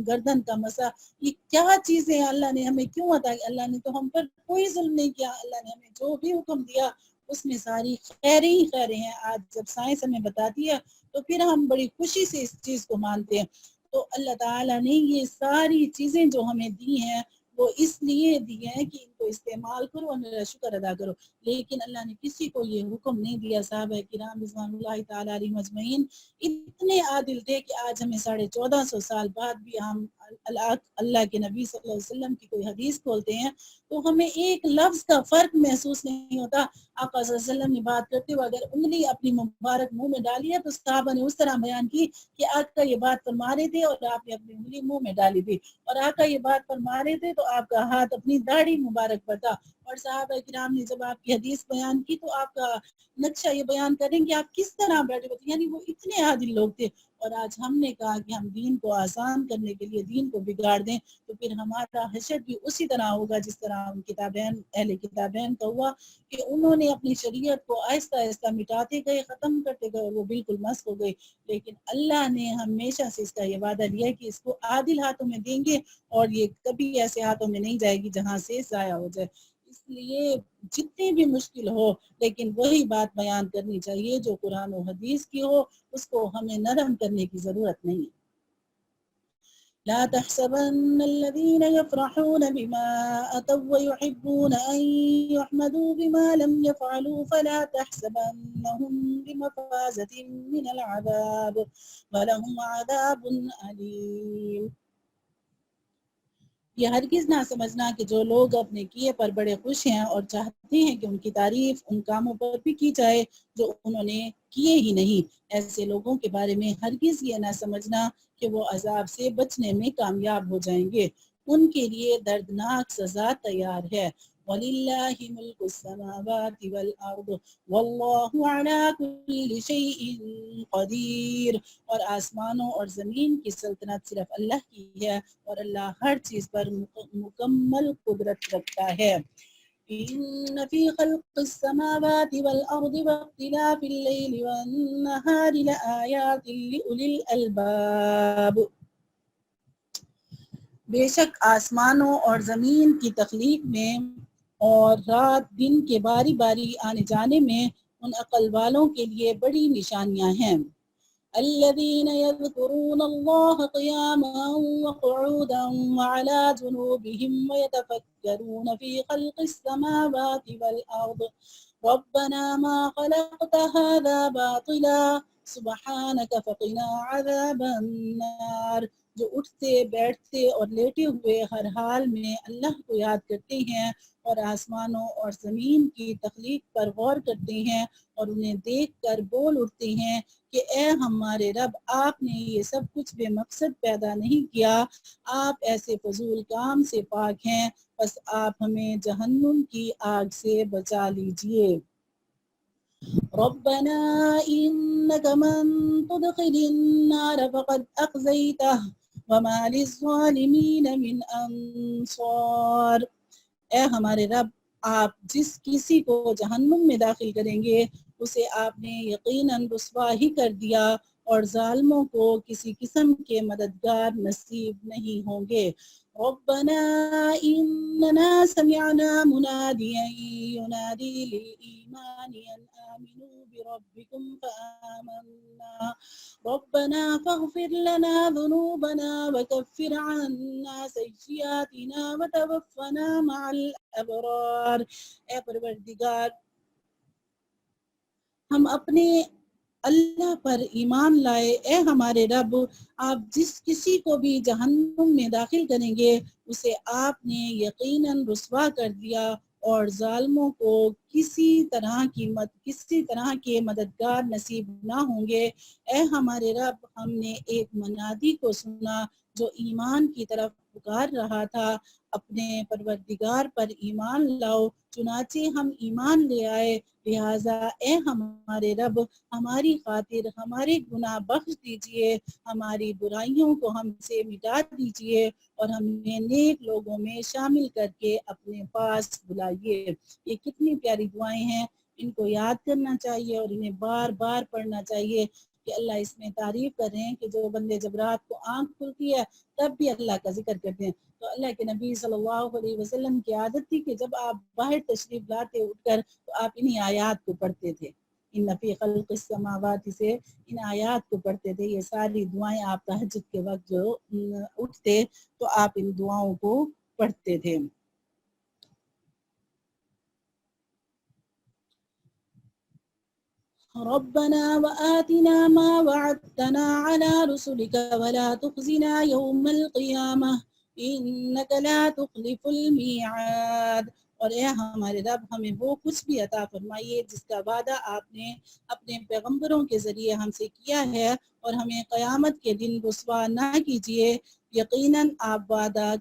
گردن کا مسا، یہ کیا چیزیں اللہ نے ہمیں کیوں عطا کی. اللہ نے تو ہم پر کوئی ظلم نہیں کیا، اللہ نے ہمیں جو بھی حکم دیا اس میں ساری خیریں ہی خیریں ہیں. آج جب سائنس ہمیں بتاتی ہے تو پھر ہم بڑی خوشی سے اس چیز کو مانتے ہیں. تو اللہ تعالیٰ نے یہ ساری چیزیں جو ہمیں دی ہیں وہ اس لیے دی ہیں کہ ان کو استعمال کرو اور میرا شکر ادا کرو. لیکن اللہ نے کسی کو یہ حکم نہیں دیا. صحابہ کرام رضوان اللہ تعالی علیہم اجمعین اتنے عادل تھے کہ آج ہمیں 1450 سال بعد بھی ہم اللہ کے نبی صلی اللہ علیہ وسلم کی کوئی حدیث کھولتے ہیں تو ہمیں ایک لفظ کا فرق محسوس نہیں ہوتا. آقا صلی اللہ علیہ وسلم نے بات کرتے ہوئے اگر انگلی اپنی مبارک منہ میں ڈالی ہے تو صحابہ نے اس طرح بیان کی کہ آقا یہ بات فرما رہے تھے اور آپ نے اپنی انگلی منہ میں ڈالی تھی، اور آقا یہ بات فرما رہے تھے تو آپ کا ہاتھ اپنی داڑھی مبارک پر تھا. اور صحابہ کرام نے جب آپ کی حدیث بیان کی تو آپ کا نقشہ یہ بیان کریں کہ آپ کس طرح بیٹھے ہوئے تھے، یعنی وہ اتنے عادل لوگ تھے۔ اور آج ہم نے کہا کہ ہم دین کو آسان کرنے کے لیے دین کو بگاڑ دیں، تو پھر ہمارا حشر بھی اسی طرح ہوگا جس طرح کتابین اہل کتابین کا ہوا، کہ انہوں نے اپنی شریعت کو آہستہ آہستہ مٹاتے گئے، ختم کرتے گئے، اور وہ بالکل مسخ ہو گئے۔ لیکن اللہ نے ہمیشہ سے اس کا یہ وعدہ لیا ہے کہ اس کو عادل ہاتھوں میں دیں گے، اور یہ کبھی ایسے ہاتھوں میں نہیں جائے گی جہاں سے ضائع ہو جائے۔ اس لیے جتنی بھی مشکل ہو، لیکن وہی بات بیان کرنی چاہیے جو قرآن و حدیث کی ہو، اس کو ہمیں نرم کرنے کی ضرورت نہیں۔ لا تحسبن الذين يفرحون بما أتوا ويحبون أن يحمدوا بما لم يفعلوا فلا تحسبنهم بمفازة من العذاب ولهم عذاب أليم۔ یہ ہرگز نہ سمجھنا کہ جو لوگ اپنے کیے پر بڑے خوش ہیں اور چاہتے ہیں کہ ان کی تعریف ان کاموں پر بھی کی جائے جو انہوں نے کیے ہی نہیں، ایسے لوگوں کے بارے میں ہرگز یہ نہ سمجھنا کہ وہ عذاب سے بچنے میں کامیاب ہو جائیں گے، ان کے لیے دردناک سزا تیار ہے۔ وَلِلَّهِ مُلْكُ السَّمَاوَاتِ وَالْأَرْضِ وَاللَّهُ عَلَى كُلِّ شَيْءٍ قَدِيرٌ، اور آسمانوں اور زمین کی سلطنت صرف اللہ کی ہے، اور اللہ ہر چیز پر مکمل قدرت رکھتا ہے۔ إن في خلق السماوات والأرض واختلاف الليل والنهار لآيات لأولي الألباب۔ بے شک آسمانوں اور زمین کی تخلیق میں اور رات دن کے باری باری آنے جانے میں ان عقل والوں کے لیے بڑی نشانیاں ہیں۔ الذين يذكرون الله قياما وقعودا وعلى جنوبهم ويتفكرون في خلق السماوات والأرض ربنا ما خلقت هذا باطلا سبحانك فقنا عذاب النار۔ جو اٹھتے بیٹھتے اور لیٹے ہوئے ہر حال میں اللہ کو یاد کرتے ہیں اور آسمانوں اور زمین کی تخلیق پر غور کرتے ہیں اور انہیں دیکھ کر بول اٹھتے ہیں کہ اے ہمارے رب، آپ نے یہ سب کچھ بے مقصد پیدا نہیں کیا، آپ ایسے فضول کام سے پاک ہیں، بس آپ ہمیں جہنم کی آگ سے بچا لیجئے۔ ربنا انك من تدخل النار فقد اخزيته وما للظالمين من انصار۔ اے ہمارے رب، آپ جس کسی کو جہنم میں داخل کریں گے اسے آپ نے یقیناً رسوا ہی کر دیا، اور ظالموں کو کسی قسم کے مددگار نصیب نہیں ہوں گے۔ ربنا اننا سمعنا مناديا ينادي للإيمان أن آمنوا بربكم فآمنا ربنا فاغفر لنا ذنوبنا وكفر عنا سيئاتنا وتوفنا مع الأبرار۔ اے پروردگار، ہم اپنے اللہ پر ایمان لائے، اے ہمارے رب، آپ جس کسی کو بھی جہنم میں داخل کریں گے اسے آپ نے یقیناً رسوا کر دیا، اور ظالموں کو کسی طرح کے مددگار نصیب نہ ہوں گے۔ اے ہمارے رب، ہم نے ایک منادی کو سنا جو ایمان کی طرف پکار رہا تھا، اپنے پروردگار پر ایمان لاؤ، چنانچہ ہم ایمان لے آئے، لہٰذا اے ہمارے رب، ہماری خاطر ہمارے گناہ بخش دیجئے، ہماری برائیوں کو ہم سے مٹا دیجئے، اور ہمیں نیک لوگوں میں شامل کر کے اپنے پاس بلائیے۔ یہ کتنی پیاری دعائیں ہیں، ان کو یاد کرنا چاہیے اور انہیں بار بار پڑھنا چاہیے کہ اللہ اس میں تعریف کر رہے ہیں کہ جو بندے جب رات کو آنکھ کھلتی ہے تب بھی اللہ کا ذکر کرتے ہیں۔ تو اللہ کے نبی صلی اللہ علیہ وسلم کی عادت تھی کہ جب آپ باہر تشریف لاتے اٹھ کر تو آپ انہی آیات کو پڑھتے تھے، ان فی خلق السماوات سے ان آیات کو پڑھتے تھے۔ یہ ساری دعائیں آپ تہجد کے وقت جو اٹھتے تو آپ ان دعاؤں کو پڑھتے تھے۔ ربنا وآتنا ما وعدتنا على رسلك ولا تخزنا يوم القيامة إنك لا تخلف الميعاد۔ اور اے ہمارے رب، ہمیں وہ کچھ بھی عطا فرمائیے جس کا وعدہ آپ نے اپنے پیغمبروں کے ذریعے ہم سے کیا ہے، اور ہمیں قیامت کے دن رسوا نہ کیجیے، یقیناً آپ وعدہ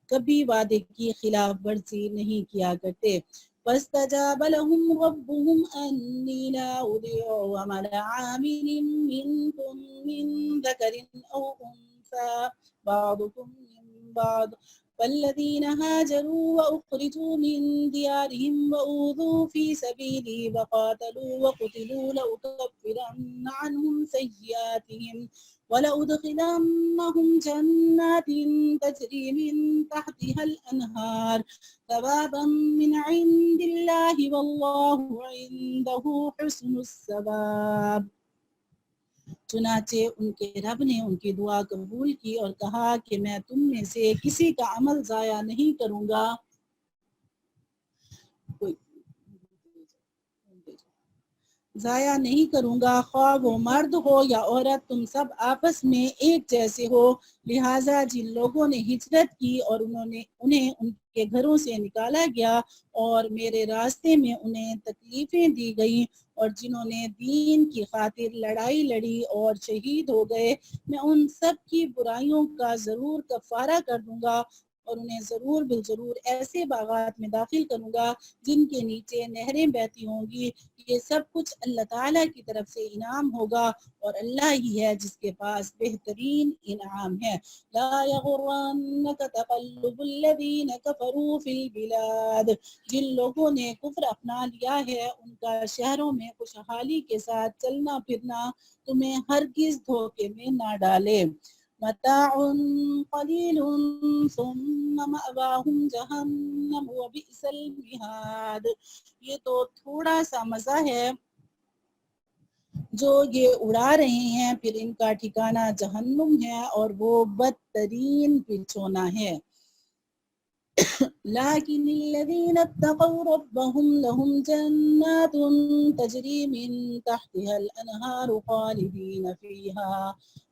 کبھی وعدے کی خلاف ورزی نہیں کیا کرتے۔ فاستجاب لهم ربهم أني لا أضيع عمل عامل منكم من ذكر أو أنثى بعضكم من بعض فالذين هاجروا وأخرجوا من ديارهم وأوذوا في سبيلي وقاتلوا وقتلوا لأكفرن عنهم سيئاتهم ولأدخلنهم جنات تجري من تحتها الأنهار ثوابا من عند الله والله عنده حسن الثواب۔ چنانچہ ان کے رب نے ان کی دعا قبول کی اور کہا کہ میں تم میں سے کسی کا عمل ضائع نہیں کروں گا، خواہ وہ مرد ہو یا عورت، تم سب آپس میں ایک جیسے ہو۔ لہٰذا جن لوگوں نے ہجرت کی اور انہیں ان کے گھروں سے نکالا گیا اور میرے راستے میں انہیں تکلیفیں دی گئیں، اور جنہوں نے دین کی خاطر لڑائی لڑی اور شہید ہو گئے، میں ان سب کی برائیوں کا ضرور کفارہ کر دوں گا اور انہیں ضرور بالضرور ایسے باغات میں داخل کروں گا جن کے نیچے نہریں بہتی ہوں گی۔ یہ سب کچھ اللہ تعالیٰ کی طرف سے انعام ہوگا اور اللہ ہی ہے جس کے پاس بہترین انعام ہے۔ لا یغرنک تقلب الذین کفروا فی البلاد، جن لوگوں نے کفر اپنا لیا ہے ان کا شہروں میں خوشحالی کے ساتھ چلنا پھرنا تمہیں ہرگز دھوکے میں نہ ڈالے۔ متاع قلیل ثم مأواہم جہنم وبئس المہاد، یہ تو تھوڑا سا مزہ ہے جو یہ اڑا رہے ہیں، پھر ان کا ٹھکانہ جہنم ہے اور وہ بدترین بچھونا ہے۔ لیکن الذین اتقوا ربهم لهم جنات تجری من تحتها الانہار خالدین فیہا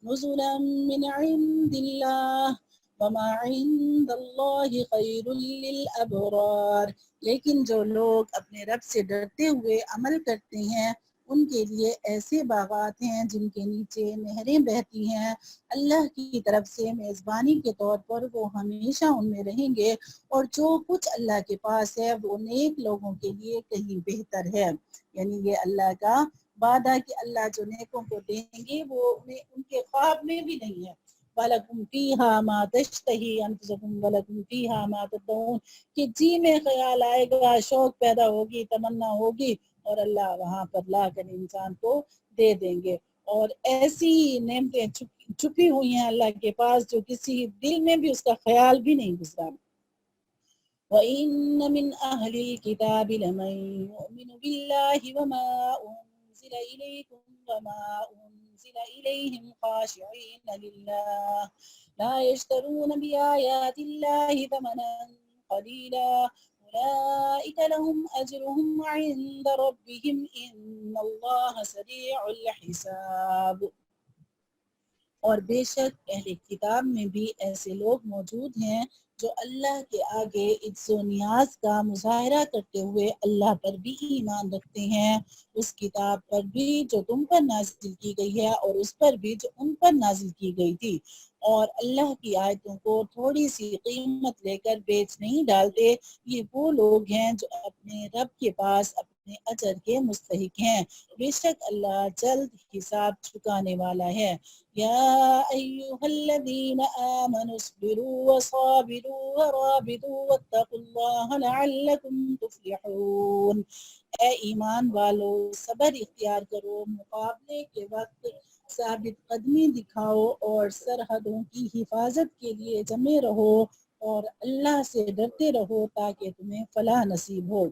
نزلا من عند اللہ وما عند اللہ خیر للابرار، لیکن جو لوگ اپنے رب سے ڈرتے ہوئے عمل کرتے ہیں ان کے لیے ایسے باغات ہیں جن کے نیچے نہریں بہتی ہیں، اللہ کی طرف سے میزبانی کے طور پر وہ ہمیشہ ان میں رہیں گے، اور جو کچھ اللہ کے پاس ہے وہ نیک لوگوں کے لیے کہیں بہتر ہے۔ یعنی یہ اللہ کا وعدہ کہ اللہ جو نیکوں کو دیں گے وہ انہیں ان کے خواب میں بھی نہیں ہے۔ وَلَكُمْ فِيهَا مَا تَشْتَهِي أَنفُسُكُمْ وَلَكُمْ فِيهَا مَا تَدَّعُونَ، کہ جی میں خیال آئے گا، شوق پیدا ہوگی، تمنا ہوگی، اور اللہ وہاں پر لا کر انسان کو دے دیں گے۔ اور ایسی نعمتیں چھپی ہوئی ہیں اللہ کے پاس جو کسی دل میں بھی اس کا خیال بھی نہیں گزرا۔ وَإِنَّ مِنْ أَهْلِ الْكِتَابِ لَمَنْ يُؤْمِنُ بِاللَّهِ وَمَا أُنْزِلَ إِلَيْكُمْ وَمَا أُنْزِلَ إِلَيْهِمْ خَاشِعِينَ لِلَّهِ لَا يَشْتَرُونَ بِآيَاتِ اللَّهِ ثَمَنًا قَلِيلًا أُولَئِكَ لَهُمْ أَجْرُهُمْ عِنْدَ رَبِّهِمْ إِنَّ اللَّهَ سَرِيعُ الْحِسَابِ۔ اور بے شک اہل کتاب میں بھی ایسے لوگ موجود ہیں جو اللہ کے آگے عجز و نیاز کا مظاہرہ کرتے ہوئے اللہ پر بھی ایمان رکھتے ہیں، اس کتاب پر بھی جو تم پر نازل کی گئی ہے اور اس پر بھی جو ان پر نازل کی گئی تھی، اور اللہ کی آیتوں کو تھوڑی سی قیمت لے کر بیچ نہیں ڈالتے۔ یہ وہ لوگ ہیں جو اپنے رب کے پاس اپنے اجر کے مستحق ہیں، بے شک اللہ جلد حساب چکانے والا ہے۔ یا ایھا الذین آمنوا اصبروا وصابروا ورابطوا واتقوا اللہ لعلکم تفلحون، اے ایمان والو صبر اختیار کرو، مقابلے کے وقت ثابت قدمی دکھاؤ اور سرحدوں کی حفاظت کے لیے جمے رہو اور اللہ سے ڈرتے رہو تاکہ تمہیں فلاح نصیب ہو۔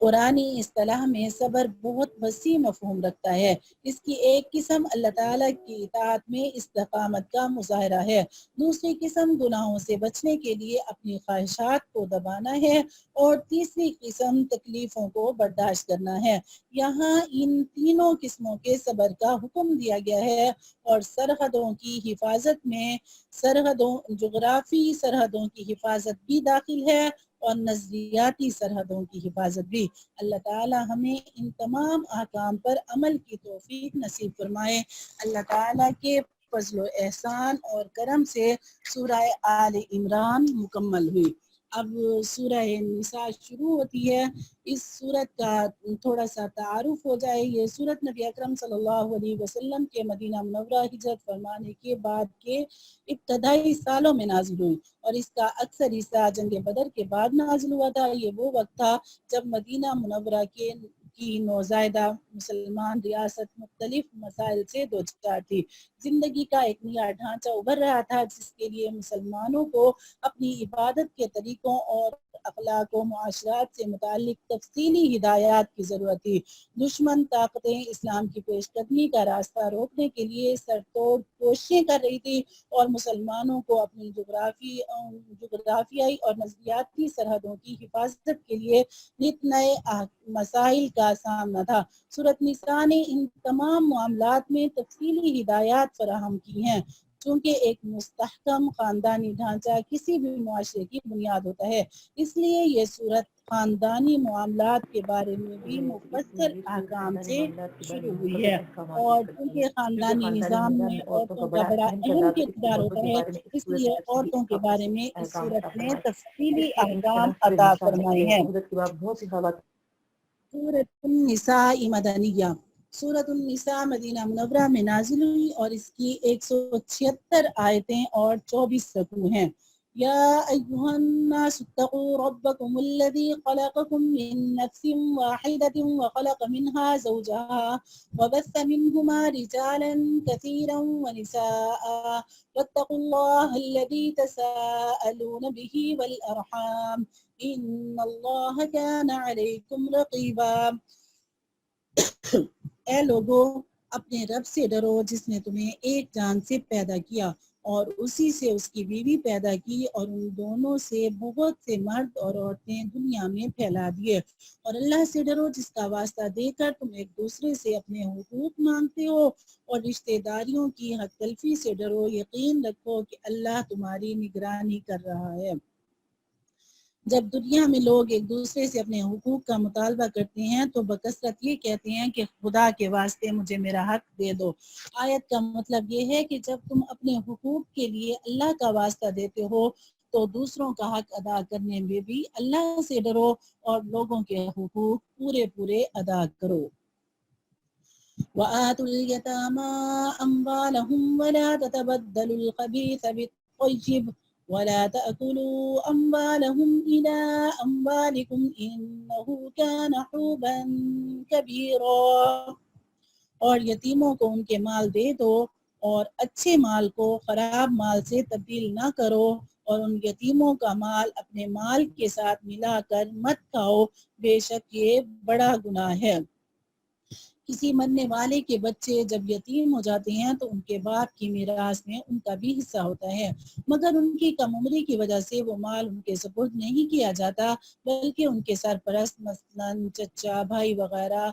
قرآنی اصطلاح میں صبر بہت وسیع مفہوم رکھتا ہے۔ اس کی ایک قسم اللہ تعالیٰ کی اطاعت میں استقامت کا مظاہرہ ہے، دوسری قسم گناہوں سے بچنے کے لیے اپنی خواہشات کو دبانا ہے، اور تیسری قسم تکلیفوں کو برداشت کرنا ہے۔ یہاں ان تینوں قسموں کے صبر کا حکم دیا گیا ہے، اور سرحدوں کی حفاظت میں جغرافی سرحدوں کی حفاظت بھی داخل ہے اور نظریاتی سرحدوں کی حفاظت بھی۔ اللہ تعالی ہمیں ان تمام احکام پر عمل کی توفیق نصیب فرمائے۔ اللہ تعالی کے فضل و احسان اور کرم سے سورہ آل عمران مکمل ہوئی۔ اب سورہ نساء شروع ہوتی ہے۔ اس سورت کا تھوڑا سا تعارف ہو جائے۔ یہ سورت نبی اکرم صلی اللہ علیہ وسلم کے مدینہ منورہ ہجرت فرمانے کے بعد کے ابتدائی سالوں میں نازل ہوئی، اور اس کا اکثر حصہ جنگ بدر کے بعد نازل ہوا تھا۔ یہ وہ وقت تھا جب مدینہ منورہ کی نوزائیدہ مسلمان ریاست مختلف مسائل سے دوچار تھی۔ زندگی کا ایک نیا ڈھانچہ ابھر رہا تھا، جس کے لیے مسلمانوں کو اپنی عبادت کے طریقوں اور اخلاق و معاشرات سے متعلق تفصیلی ہدایات کی ضرورت تھی۔ دشمن طاقتیں اسلام کی پیش قدمی کا راستہ روکنے کے لیے سر توڑ کوششیں کر رہی تھی، اور مسلمانوں کو اپنی جغرافیائی اور نظریاتی سرحدوں کی حفاظت کے لیے نت نئے مسائل کا سامنا تھا۔ سورۃ نساء نے ان تمام معاملات میں تفصیلی ہدایات فراہم کی ہیں۔ چونکہ ایک مستحکم خاندانی ڈھانچہ کسی بھی معاشرے کی بنیاد ہوتا ہے، اس لیے یہ سورت خاندانی معاملات کے بارے میں بھی مفصل احکام سے شروع ہوئی ہے، اور چونکہ خاندانی نظام میں عورتوں کا بڑا اہم کردار ہوتا ہے، اس لیے عورتوں کے بارے میں اس سورت میں تفصیلی احکام عطا فرمائے ہیں۔ سورۃ النساء مدنیہ۔ سورۃ النساء مدینہ منورہ میں نازل ہوئی، اور اس کی 176 آیتیں اور 24 رکوع ہیں۔ یا ایھا الناس اتقوا ربکم الذی خلقکم من نفس واحدۃ وخلق منها زوجها وبث منهما رجالا كثيرا ونساء واتقوا الله الذي تساءلون به والأرحام ان اللہ کان علیکم رقیبا۔ اے لوگو، اپنے رب سے ڈرو جس نے تمہیں ایک جان سے پیدا کیا، اور اسی سے اس کی بیوی پیدا کی، اور ان دونوں سے بہت سے مرد اور عورتیں دنیا میں پھیلا دیے، اور اللہ سے ڈرو جس کا واسطہ دے کر تم ایک دوسرے سے اپنے حقوق مانگتے ہو، اور رشتہ داریوں کی حق تلفی سے ڈرو۔ یقین رکھو کہ اللہ تمہاری نگرانی کر رہا ہے۔ جب دنیا میں لوگ ایک دوسرے سے اپنے حقوق کا مطالبہ کرتے ہیں تو بکثرت یہ کہتے ہیں کہ خدا کے واسطے مجھے میرا حق دے دو۔ آیت کا مطلب یہ ہے کہ جب تم اپنے حقوق کے لیے اللہ کا واسطہ دیتے ہو تو دوسروں کا حق ادا کرنے میں بھی اللہ سے ڈرو، اور لوگوں کے حقوق پورے ادا کرو۔ وَآتُوا الْيَتَامَى أَمْوَالَهُمْ وَلَا تَتَبَدَّلُوا الْخَبِيثَ بِالطَّيِّبِ وَلَا تَأْكُلُوا أَمْوَالَهُمْ إِلَىٰ أَمْوَالِكُمْ إِنَّهُ كَانَ حُوبًا كَبِيرًا۔ اور یتیموں کو ان کے مال دے دو، اور اچھے مال کو خراب مال سے تبدیل نہ کرو، اور ان یتیموں کا مال اپنے مال کے ساتھ ملا کر مت کھاؤ، بے شک یہ بڑا گناہ ہے۔ کسی مرنے والے کے بچے جب یتیم ہو جاتے ہیں تو ان کے باپ کی میراث میں ان کا بھی حصہ ہوتا ہے، مگر ان کی کم عمری کی وجہ سے وہ مال ان کے سپرد نہیں کیا جاتا، بلکہ ان کے سرپرست مثلاً چچا، بھائی وغیرہ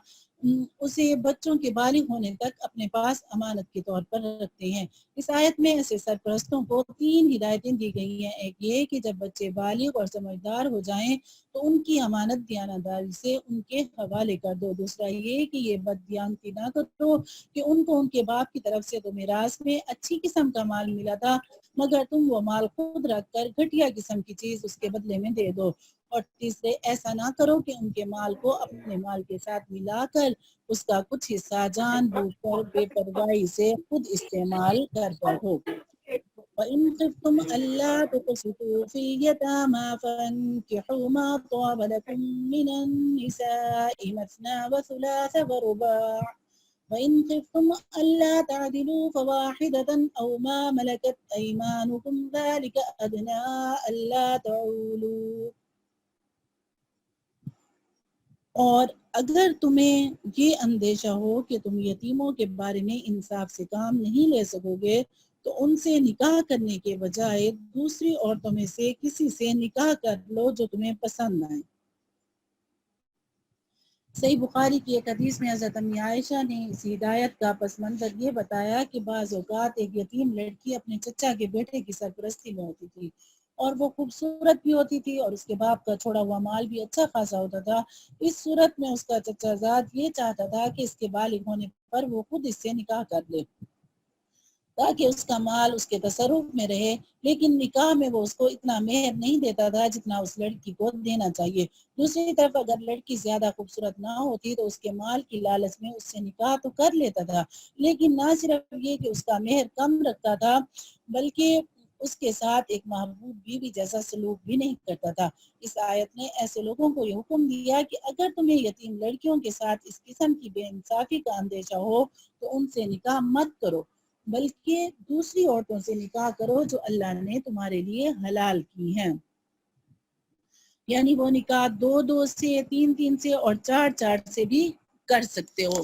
اسے بچوں کے بالغ ہونے تک اپنے پاس امانت کے طور پر رکھتے ہیں۔ اس آیت میں ایسے سرپرستوں کو 3 ہدایتیں دی گئی ہیں۔ ایک یہ کہ جب بچے بالغ اور سمجھدار ہو جائیں تو ان کی امانت دیانتداری سے ان کے حوالے کر دو۔ دوسرا یہ کہ یہ بددیانتی نہ کرو کہ ان کو ان کے باپ کی طرف سے تو میراث میں اچھی قسم کا مال ملا تھا، مگر تم وہ مال خود رکھ کر گھٹیا قسم کی چیز اس کے بدلے میں دے دو۔ اور تیسرے ایسا نہ کرو کہ ان کے مال کو اپنے مال کے ساتھ ملا کر اس کا کچھ حصہ جان بوجھ کر بے پرواہی سے خود استعمال کر بیٹھو۔ وَإِنْ خِفْتُمْ أَلَّا تُقْسِطُوا فِي الْيَتَامَى فَانكِحُوا مَا طَابَ لَكُم مِّنَ النِّسَاءِ مَثْنَىٰ وَثُلَاثَ وَرُبَاعَ وَإِنْ خِفْتُمْ أَلَّا تَعْدِلُوا فَوَاحِدَةً أَوْ مَا مَلَكَتْ أَيْمَانُكُمْ ذَلِكَ أَدْنَىٰ أَلَّا تَعُولُوا۔ اور اگر تمہیں یہ اندیشہ ہو کہ تم یتیموں کے بارے میں انصاف سے کام نہیں لے سکو گے تو ان سے نکاح کرنے کے بجائے دوسری عورتوں میں سے کسی سے نکاح کر لو جو تمہیں پسند آئے۔ صحیح بخاری کی ایک حدیث میں حضرت امی عائشہ نے اس ہدایت کا پس منظر یہ بتایا کہ بعض اوقات ایک یتیم لڑکی اپنے چچا کے بیٹے کی سرپرستی میں ہوتی تھی، اور وہ خوبصورت بھی ہوتی تھی، اور اس کے باپ کا چھوڑا ہوا مال بھی اچھا خاصا ہوتا تھا۔ اس صورت میں اس کا چچا زاد یہ چاہتا تھا کہ اس کے بالغ ہونے پر وہ خود اس سے نکاح کر لے۔ تاکہ اس کا مال اس کے تصرف میں رہے، لیکن نکاح میں وہ اس کو اتنا مہر نہیں دیتا تھا جتنا اس لڑکی کو دینا چاہیے۔ دوسری طرف اگر لڑکی زیادہ خوبصورت نہ ہوتی تو اس کے مال کی لالچ میں اس سے نکاح تو کر لیتا تھا، لیکن نہ صرف یہ کہ اس کا مہر کم رکھتا تھا بلکہ اس کے ساتھ ایک محبوب بیوی جیسا سلوک بھی نہیں کرتا تھا۔ اس آیت نے ایسے لوگوں کو یہ حکم دیا کہ اگر تمہیں یتیم لڑکیوں کے ساتھ اس قسم کی بے انصافی کا اندیشہ ہو تو ان سے نکاح مت کرو، بلکہ دوسری عورتوں سے نکاح کرو جو اللہ نے تمہارے لیے حلال کی ہیں۔ یعنی وہ نکاح 2 سے، 3 سے اور 4 سے بھی کر سکتے ہو۔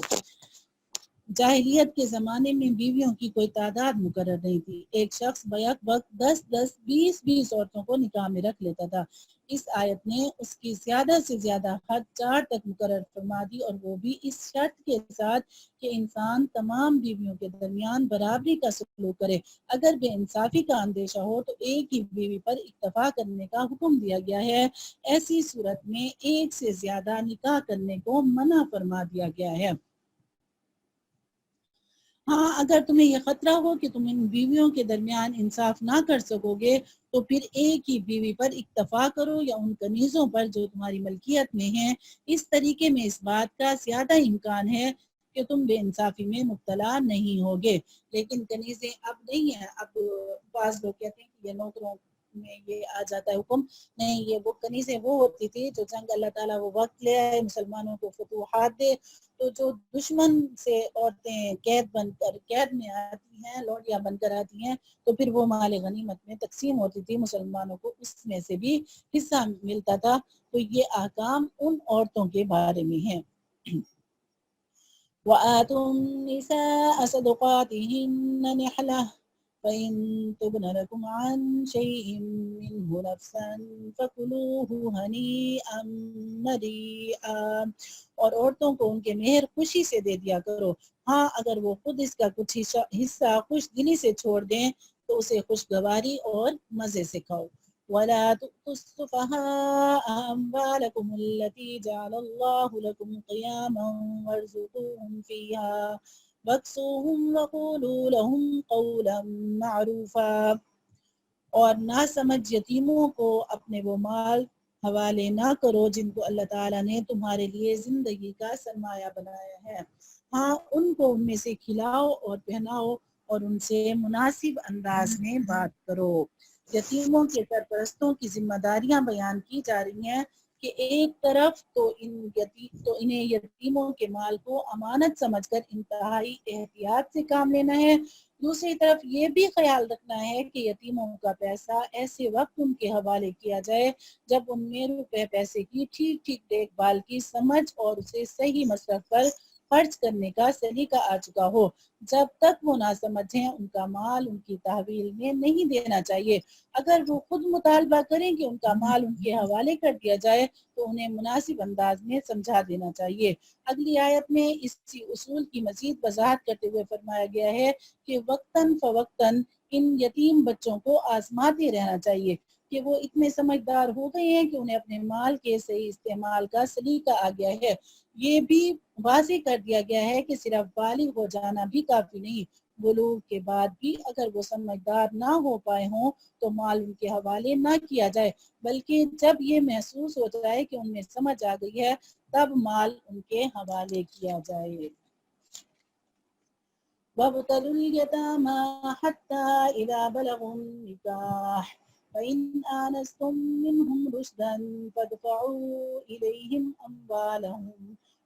جاہلیت کے زمانے میں بیویوں کی کوئی تعداد مقرر نہیں تھی، ایک شخص بیک وقت 10 20 عورتوں کو نکاح میں رکھ لیتا تھا۔ اس آیت نے اس کی زیادہ سے زیادہ حد 4 تک مقرر فرما دی، اور وہ بھی اس شرط کے ساتھ کہ انسان تمام بیویوں کے درمیان برابری کا سلوک کرے۔ اگر بے انصافی کا اندیشہ ہو تو ایک ہی بیوی پر اکتفا کرنے کا حکم دیا گیا ہے، ایسی صورت میں ایک سے زیادہ نکاح کرنے کو منع فرما دیا گیا ہے۔ ہاں، اگر تمہیں یہ خطرہ ہو کہ تم ان بیویوں کے درمیان انصاف نہ کر سکو گے تو پھر ایک ہی بیوی پر اکتفا کرو یا ان کنیزوں پر جو تمہاری ملکیت میں ہیں۔ اس طریقے میں اس بات کا زیادہ امکان ہے کہ تم بے انصافی میں مبتلا نہیں ہوگے۔ لیکن کنیزیں اب نہیں ہیں، اب بعض لوگ کہتے ہیں کہ یہ نوکروں میں یہ آ جاتا ہے حکم، نہیں، یہ وہ کنیزیں وہ ہوتی تھی جو جنگ اللہ تعالیٰ وہ وقت لے آئے، مسلمانوں کو فتوحات دے، تو جو دشمن سے عورتیں قید میں آتی ہیں، لوٹیاں بن کر آتی ہیں، تو پھر وہ مال غنیمت میں تقسیم ہوتی تھی، مسلمانوں کو اس میں سے بھی حصہ ملتا تھا۔ تو یہ احکام ان عورتوں کے بارے میں ہیں۔ وَآتُوا النِّسَاءَ صَدُقَاتِهِنَّ نِحْلَةً فَإِن تُبْنَ لَكُمْ عَن شَيْءٍ مِّنْهُ نَفْسًا فَكُلُوهُ هَنِيئًا مَرِيئًا، اور عورتوں کو ان کے مہر خوشی سے دے دیا کرو، ہاں اگر وہ خود اس کا کچھ حصہ خوش دلی سے چھوڑ دیں تو اسے خوشگواری اور مزے سے کھاؤ۔ وَلَا تُؤْتُوا السُّفَهَاءَ أَمْوَالَكُمُ الَّتِي جَعَلَ اللَّهُ لَكُمْ قِيَامًا وَارْزُقُوهُمْ فِيهَا وَاكْسُوهُمْ وَقُولُوا لَهُمْ قَوْلًا مَّعْرُوفًا، اور نہ سمجھ یتیموں کو اپنے وہ مال حوالے نہ کرو جن کو اللہ تعالیٰ نے تمہارے لیے زندگی کا سرمایہ بنایا ہے، ہاں ان کو ان میں سے کھلاؤ اور پہناؤ اور ان سے مناسب انداز میں بات کرو۔ یتیموں کے سرپرستوں کی ذمہ داریاں بیان کی جا رہی ہیں کہ ایک طرف تو انہیں یتیموں کے مال کو امانت سمجھ کر انتہائی احتیاط سے کام لینا ہے، دوسری طرف یہ بھی خیال رکھنا ہے کہ یتیموں کا پیسہ ایسے وقت ان کے حوالے کیا جائے جب ان میں روپے پیسے کی ٹھیک دیکھ بھال کی سمجھ اور اسے صحیح مصرف پر خرچ کرنے کا سلیقہ آ چکا ہو۔ جب تک وہ نہ سمجھیں ان کا مال ان کی تحویل میں نہیں دینا چاہیے۔ اگر وہ خود مطالبہ کریں کہ ان کا مال ان کے حوالے کر دیا جائے تو انہیں مناسب انداز میں سمجھا دینا چاہیے۔ اگلی آیت میں اسی اصول کی مزید وضاحت کرتے ہوئے فرمایا گیا ہے کہ وقتاً فوقتاً ان یتیم بچوں کو آزماتے رہنا چاہیے کہ وہ اتنے سمجھدار ہو گئے ہیں کہ انہیں اپنے مال کے صحیح استعمال کا سلیقہ آ گیا ہے۔ یہ بھی واضح کر دیا گیا ہے کہ صرف بالغ ہو جانا بھی کافی نہیں، بلوغ کے بعد بھی اگر وہ سمجھدار نہ ہو پائے ہوں تو مال ان کے حوالے نہ کیا جائے، بلکہ جب یہ محسوس ہو جائے کہ ان میں سمجھ آ گئی ہے تب مال ان کے حوالے کیا جائے۔ وَابْتَلُوا الْيَتَامَى حَتَّى إِذَا بَلَغُوا النِّكَاحَ فَإِنْ آنَسْتُم مِّنْهُمْ رُشْدًا فَادْفَعُوا إِلَيْهِمْ أَمْوَالَهُمْ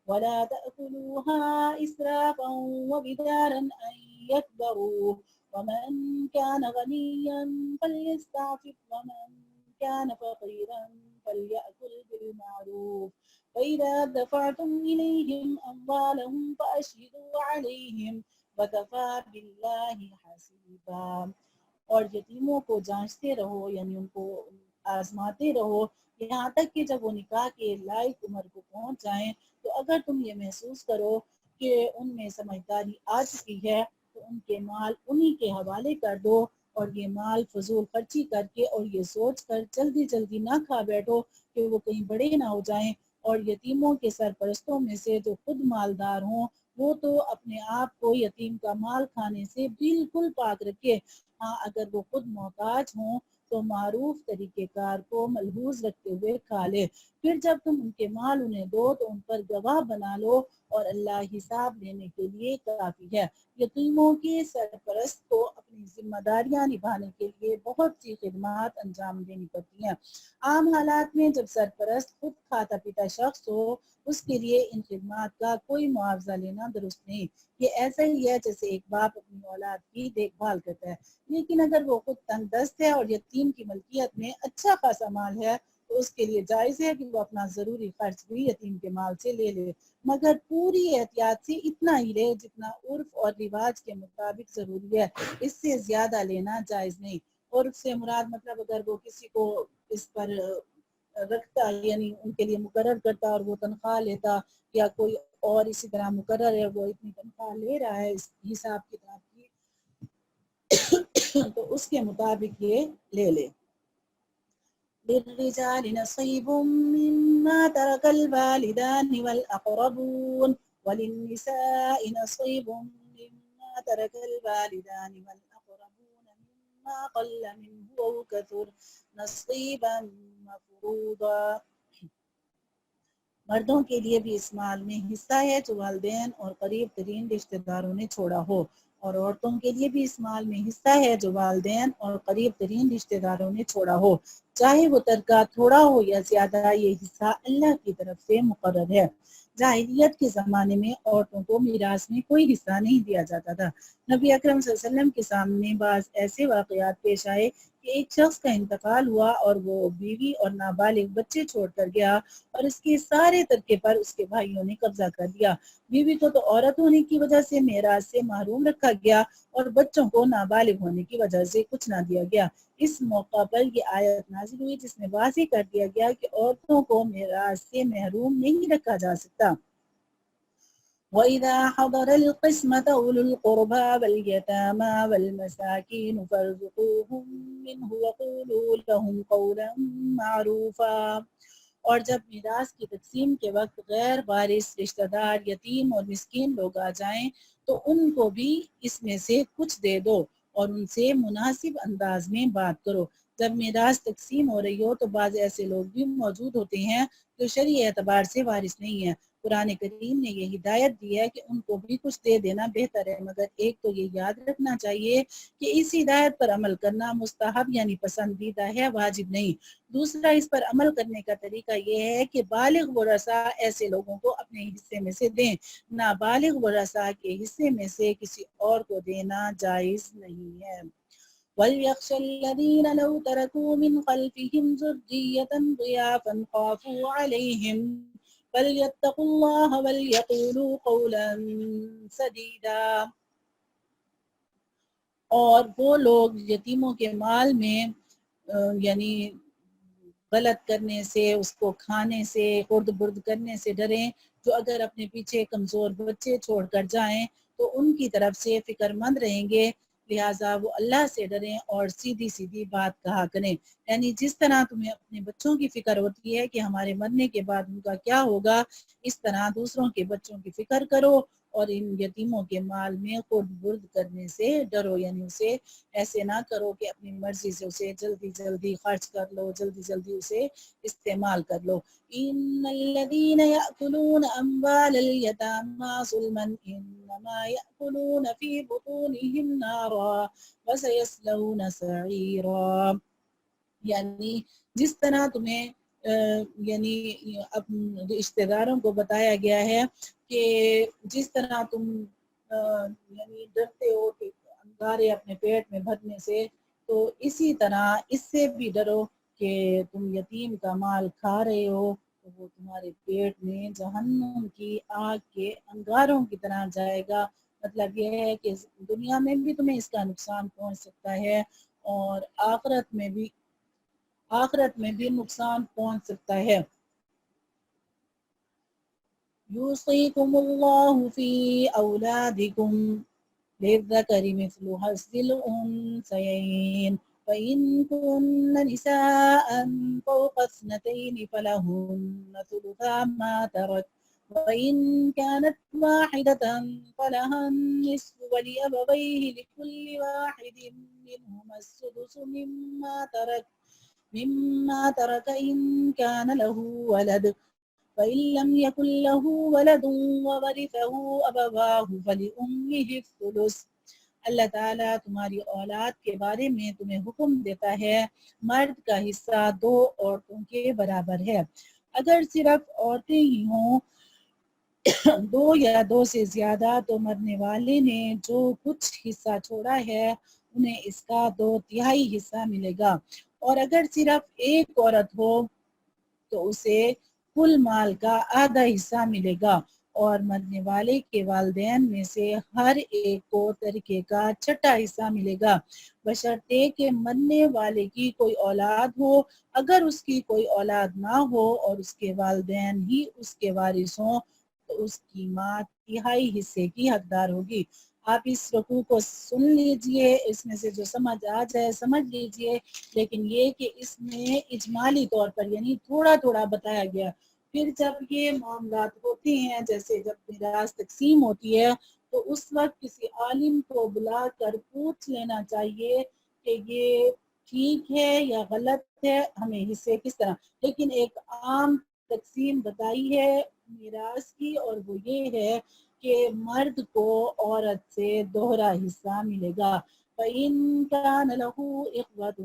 وَلَا تَأْكُلُوهَا إِسْرَافًا وَبِدَارًا أَن يَكْبَرُوا وَمَن كَانَ غَنِيًّا فَلْيَسْتَعْفِفْ وَمَن كَانَ فَقِيرًا فَلْيَأْكُلْ بِالْمَعْرُوفِ وَإِذَا دَفَعْتُمْ إِلَيْهِمْ أَمْوَالَهُمْ فَأَشْهِدُوا عَلَيْهِمْ وَكَفَى بِاللَّهِ حَسِيبًا، اور یتیموں کو جانچتے رہو، یعنی ان کو آزماتے رہو یہاں تک کہ جب وہ نکاح کے لائق عمر کو پہنچ جائیں، تو اگر تم یہ محسوس کرو کہ ان میں سمجھداری آ چکی ہے تو ان کے مال انہی کے حوالے کر دو، اور یہ مال فضول خرچی کر کے اور یہ سوچ کر جلدی نہ کھا بیٹھو کہ وہ کہیں بڑے نہ ہو جائیں، اور یتیموں کے سرپرستوں میں سے جو خود مالدار ہوں وہ تو اپنے آپ کو یتیم کا مال کھانے سے بالکل پاک رکھے، ہاں اگر وہ خود محتاج ہوں تو معروف طریقہ کار کو ملحوظ رکھتے ہوئے کھا لے، پھر جب تم ان کے مال انہیں دو تو ان پر گواہ بنا لو اور اللہ حساب لینے کے لیے کافی ہے۔ یتیموں کے سرپرست کو اپنی ذمہ داریاں نبھانے کے لیے بہت سی خدمات انجام دینی پڑتی ہیں۔ عام حالات میں جب سرپرست خود کھاتا پیتا شخص ہو اس کے لیے ان خدمات کا کوئی معاوضہ لینا درست نہیں، یہ ایسا ہی ہے جیسے ایک باپ اپنی اولاد کی دیکھ بھال کرتا ہے، لیکن اگر وہ خود تنگ دست ہے اور یتیم کی ملکیت میں اچھا خاصا مال ہے تو اس کے لیے جائز ہے کہ وہ اپنا ضروری خرچ بھی یتیم کے مال سے لے لے، مگر پوری احتیاط سے اتنا ہی لے جتنا عرف اور رواج کے مطابق ضروری ہے، اس سے زیادہ لینا جائز نہیں۔ اور اس سے مراد مطلب اگر وہ کسی کو اس پر رکھتا یعنی ان کے لیے مقرر کرتا اور وہ تنخواہ لیتا یا کوئی اور اسی طرح مقرر ہے وہ اتنی تنخواہ لے رہا ہے اس حساب کتاب کی تو اس کے مطابق یہ لے لے۔ للرجال نصيب مما ترك الوالدان والأقربون وللنساء نصيب مما ترك الوالدان والأقربون مما قل منه أو كثر نصيبا مفروضا۔ مردوں کے لیے بھی اس مال میں حصہ ہے جو والدین اور قریب ترین رشتہ داروں نے چھوڑا ہو، اور عورتوں کے لیے بھی اس مال میں حصہ ہے جو والدین اور قریب ترین رشتہ داروں نے چھوڑا ہو، چاہے وہ ترکہ تھوڑا ہو یا زیادہ، یہ حصہ اللہ کی طرف سے مقرر ہے۔ جاہلیت کے زمانے میں عورتوں کو میراث میں کوئی حصہ نہیں دیا جاتا تھا۔ نبی اکرم صلی اللہ علیہ وسلم کے سامنے بعض ایسے واقعات پیش آئے کہ ایک شخص کا انتقال ہوا اور وہ بیوی اور نابالغ بچے چھوڑ کر گیا اور اس کے سارے ترکے پر اس کے بھائیوں نے قبضہ کر لیا۔ بیوی کو تو عورت ہونے کی وجہ سے میراث سے محروم رکھا گیا اور بچوں کو نابالغ ہونے کی وجہ سے کچھ نہ دیا گیا۔ اس موقع پر یہ آیت نازل ہوئی جس میں واضح کر دیا گیا کہ عورتوں کو میراث سے محروم نہیں رکھا جا سکتا۔ وَإِذَا حَضَرَ الْقِسْمَةَ أُولُو الْقُرْبَى وَالْيَتَامَى وَالْمَسَاكِينُ فَارْزُقُوهُم مِّنْهُ وَقُولُوا لَهُمْ قَوْلًا مَّعْرُوفًا۔ اور جب میراث کی تقسیم کے وقت غیر وارث رشتہ دار یتیم اور مسکین لوگ آ جائیں تو ان کو بھی اس میں سے کچھ دے دو اور ان سے مناسب انداز میں بات کرو۔ جب میراث تقسیم ہو رہی ہو تو بعض ایسے لوگ بھی موجود ہوتے ہیں جو شرعی اعتبار سے وارث نہیں ہیں۔ قرآن کریم نے یہ ہدایت دی ہے کہ ان کو بھی کچھ دے دینا بہتر ہے، مگر ایک تو یہ یاد رکھنا چاہیے کہ اس ہدایت پر عمل کرنا مستحب یعنی پسندیدہ ہے، واجب نہیں۔ دوسرا اس پر عمل کرنے کا طریقہ یہ ہے کہ بالغ ورثاء ایسے لوگوں کو اپنے حصے میں سے دیں، نابالغ ورثاء کے حصے میں سے کسی اور کو دینا جائز نہیں ہے۔ وَلْيَخْشَ الَّذِينَ لَوْ تَرَكُوا مِنْ خَلْفِهِمْ ذُرِّيَّةً ضِعَافًا خَافُوا عَلَيْهِمْ فَلْيَتَّقُوا اللَّهَ وَلْيَقُولُوا قَوْلًا سَدِيدًا۔ اور وہ لوگ یتیموں کے مال میں یعنی غلط کرنے سے، اس کو کھانے سے، خرد برد کرنے سے ڈریں، جو اگر اپنے پیچھے کمزور بچے چھوڑ کر جائیں تو ان کی طرف سے فکر مند رہیں گے، لہٰذا وہ اللہ سے ڈریں اور سیدھی سیدھی بات کہا کریں۔ یعنی جس طرح تمہیں اپنے بچوں کی فکر ہوتی ہے کہ ہمارے مرنے کے بعد ان کا کیا ہوگا، اس طرح دوسروں کے بچوں کی فکر کرو اور ان یتیموں کے مال میں خرد برد کرنے سے ڈرو، یعنی اسے ایسے نہ کرو کہ اپنی مرضی سے اسے جلدی جلدی خرچ کر لو، جلدی جلدی اسے استعمال کر لو۔ ان الذين يأكلون اموال اليتامى ظلما انما يأكلون في بطونهم نارا وسيصلون سعيرا۔ یعنی جس طرح تمہیں یعنی رشتہ داروں کو بتایا گیا ہے کہ جس طرح تم یعنی ڈرتے ہو کہ انگارے اپنے پیٹ میں بھرنے سے، تو اسی طرح اس سے بھی ڈرو کہ تم یتیم کا مال کھا رہے ہو تو وہ تمہارے پیٹ میں جہنم کی آگ کے انگاروں کی طرح جائے گا۔ مطلب یہ ہے کہ دنیا میں بھی تمہیں اس کا نقصان پہنچ سکتا ہے اور آخرت میں بھی نقصان پہنچ سکتا ہے۔ یوصیکم اللہ فی اولادکم للذکر مثل حظ الانثیین فإن كن نساء فوق اثنتين فلهن ثلثا ما ترك وإن كانت واحدة فلها النصف ولأبويه لكل واحد منهما السدس مما ترك إن كان له ولد فإن لم يكن له ولد وورثه أبواه فلأمه الثلث۔ اللہ تعالیٰ تمہاری اولاد کے بارے میں تمہیں حکم دیتا ہے، مرد کا حصہ 2 عورتوں کے برابر ہے۔ اگر صرف عورتیں ہی ہوں 2 یا 2 سے زیادہ تو مرنے والے نے جو کچھ حصہ چھوڑا ہے انہیں اس کا 2/3 حصہ ملے گا، اور اگر صرف ایک عورت ہو تو اسے کل مال کا آدھا حصہ ملے گا، اور مرنے والے کے والدین میں سے ہر ایک کو ترکے کا 6واں حصہ ملے گا، بشرطے کہ مرنے والے کی کوئی اولاد ہو۔ اگر اس کی کوئی اولاد نہ ہو اور اس کے والدین ہی اس کے وارث ہوں تو اس کی ماں 3/4 حصے کی حقدار ہوگی۔ آپ اس رکوع کو سن لیجئے، اس میں سے جو سمجھ آ جائے سمجھ لیجئے، لیکن یہ کہ اس میں اجمالی طور پر یعنی تھوڑا تھوڑا بتایا گیا۔ پھر جب یہ معاملات ہوتے ہیں، جیسے جب میراث تقسیم ہوتی ہے تو اس وقت کسی عالم کو بلا کر پوچھ لینا چاہیے کہ یہ ٹھیک ہے یا غلط ہے، ہمیں حصے کس طرح، لیکن ایک عام تقسیم بتائی ہے میراث کی، اور وہ یہ ہے کہ مرد کو عورت سے 2 حصہ ملے گا۔ فَإِن كَانَ لَهُ إِخْوَةٌ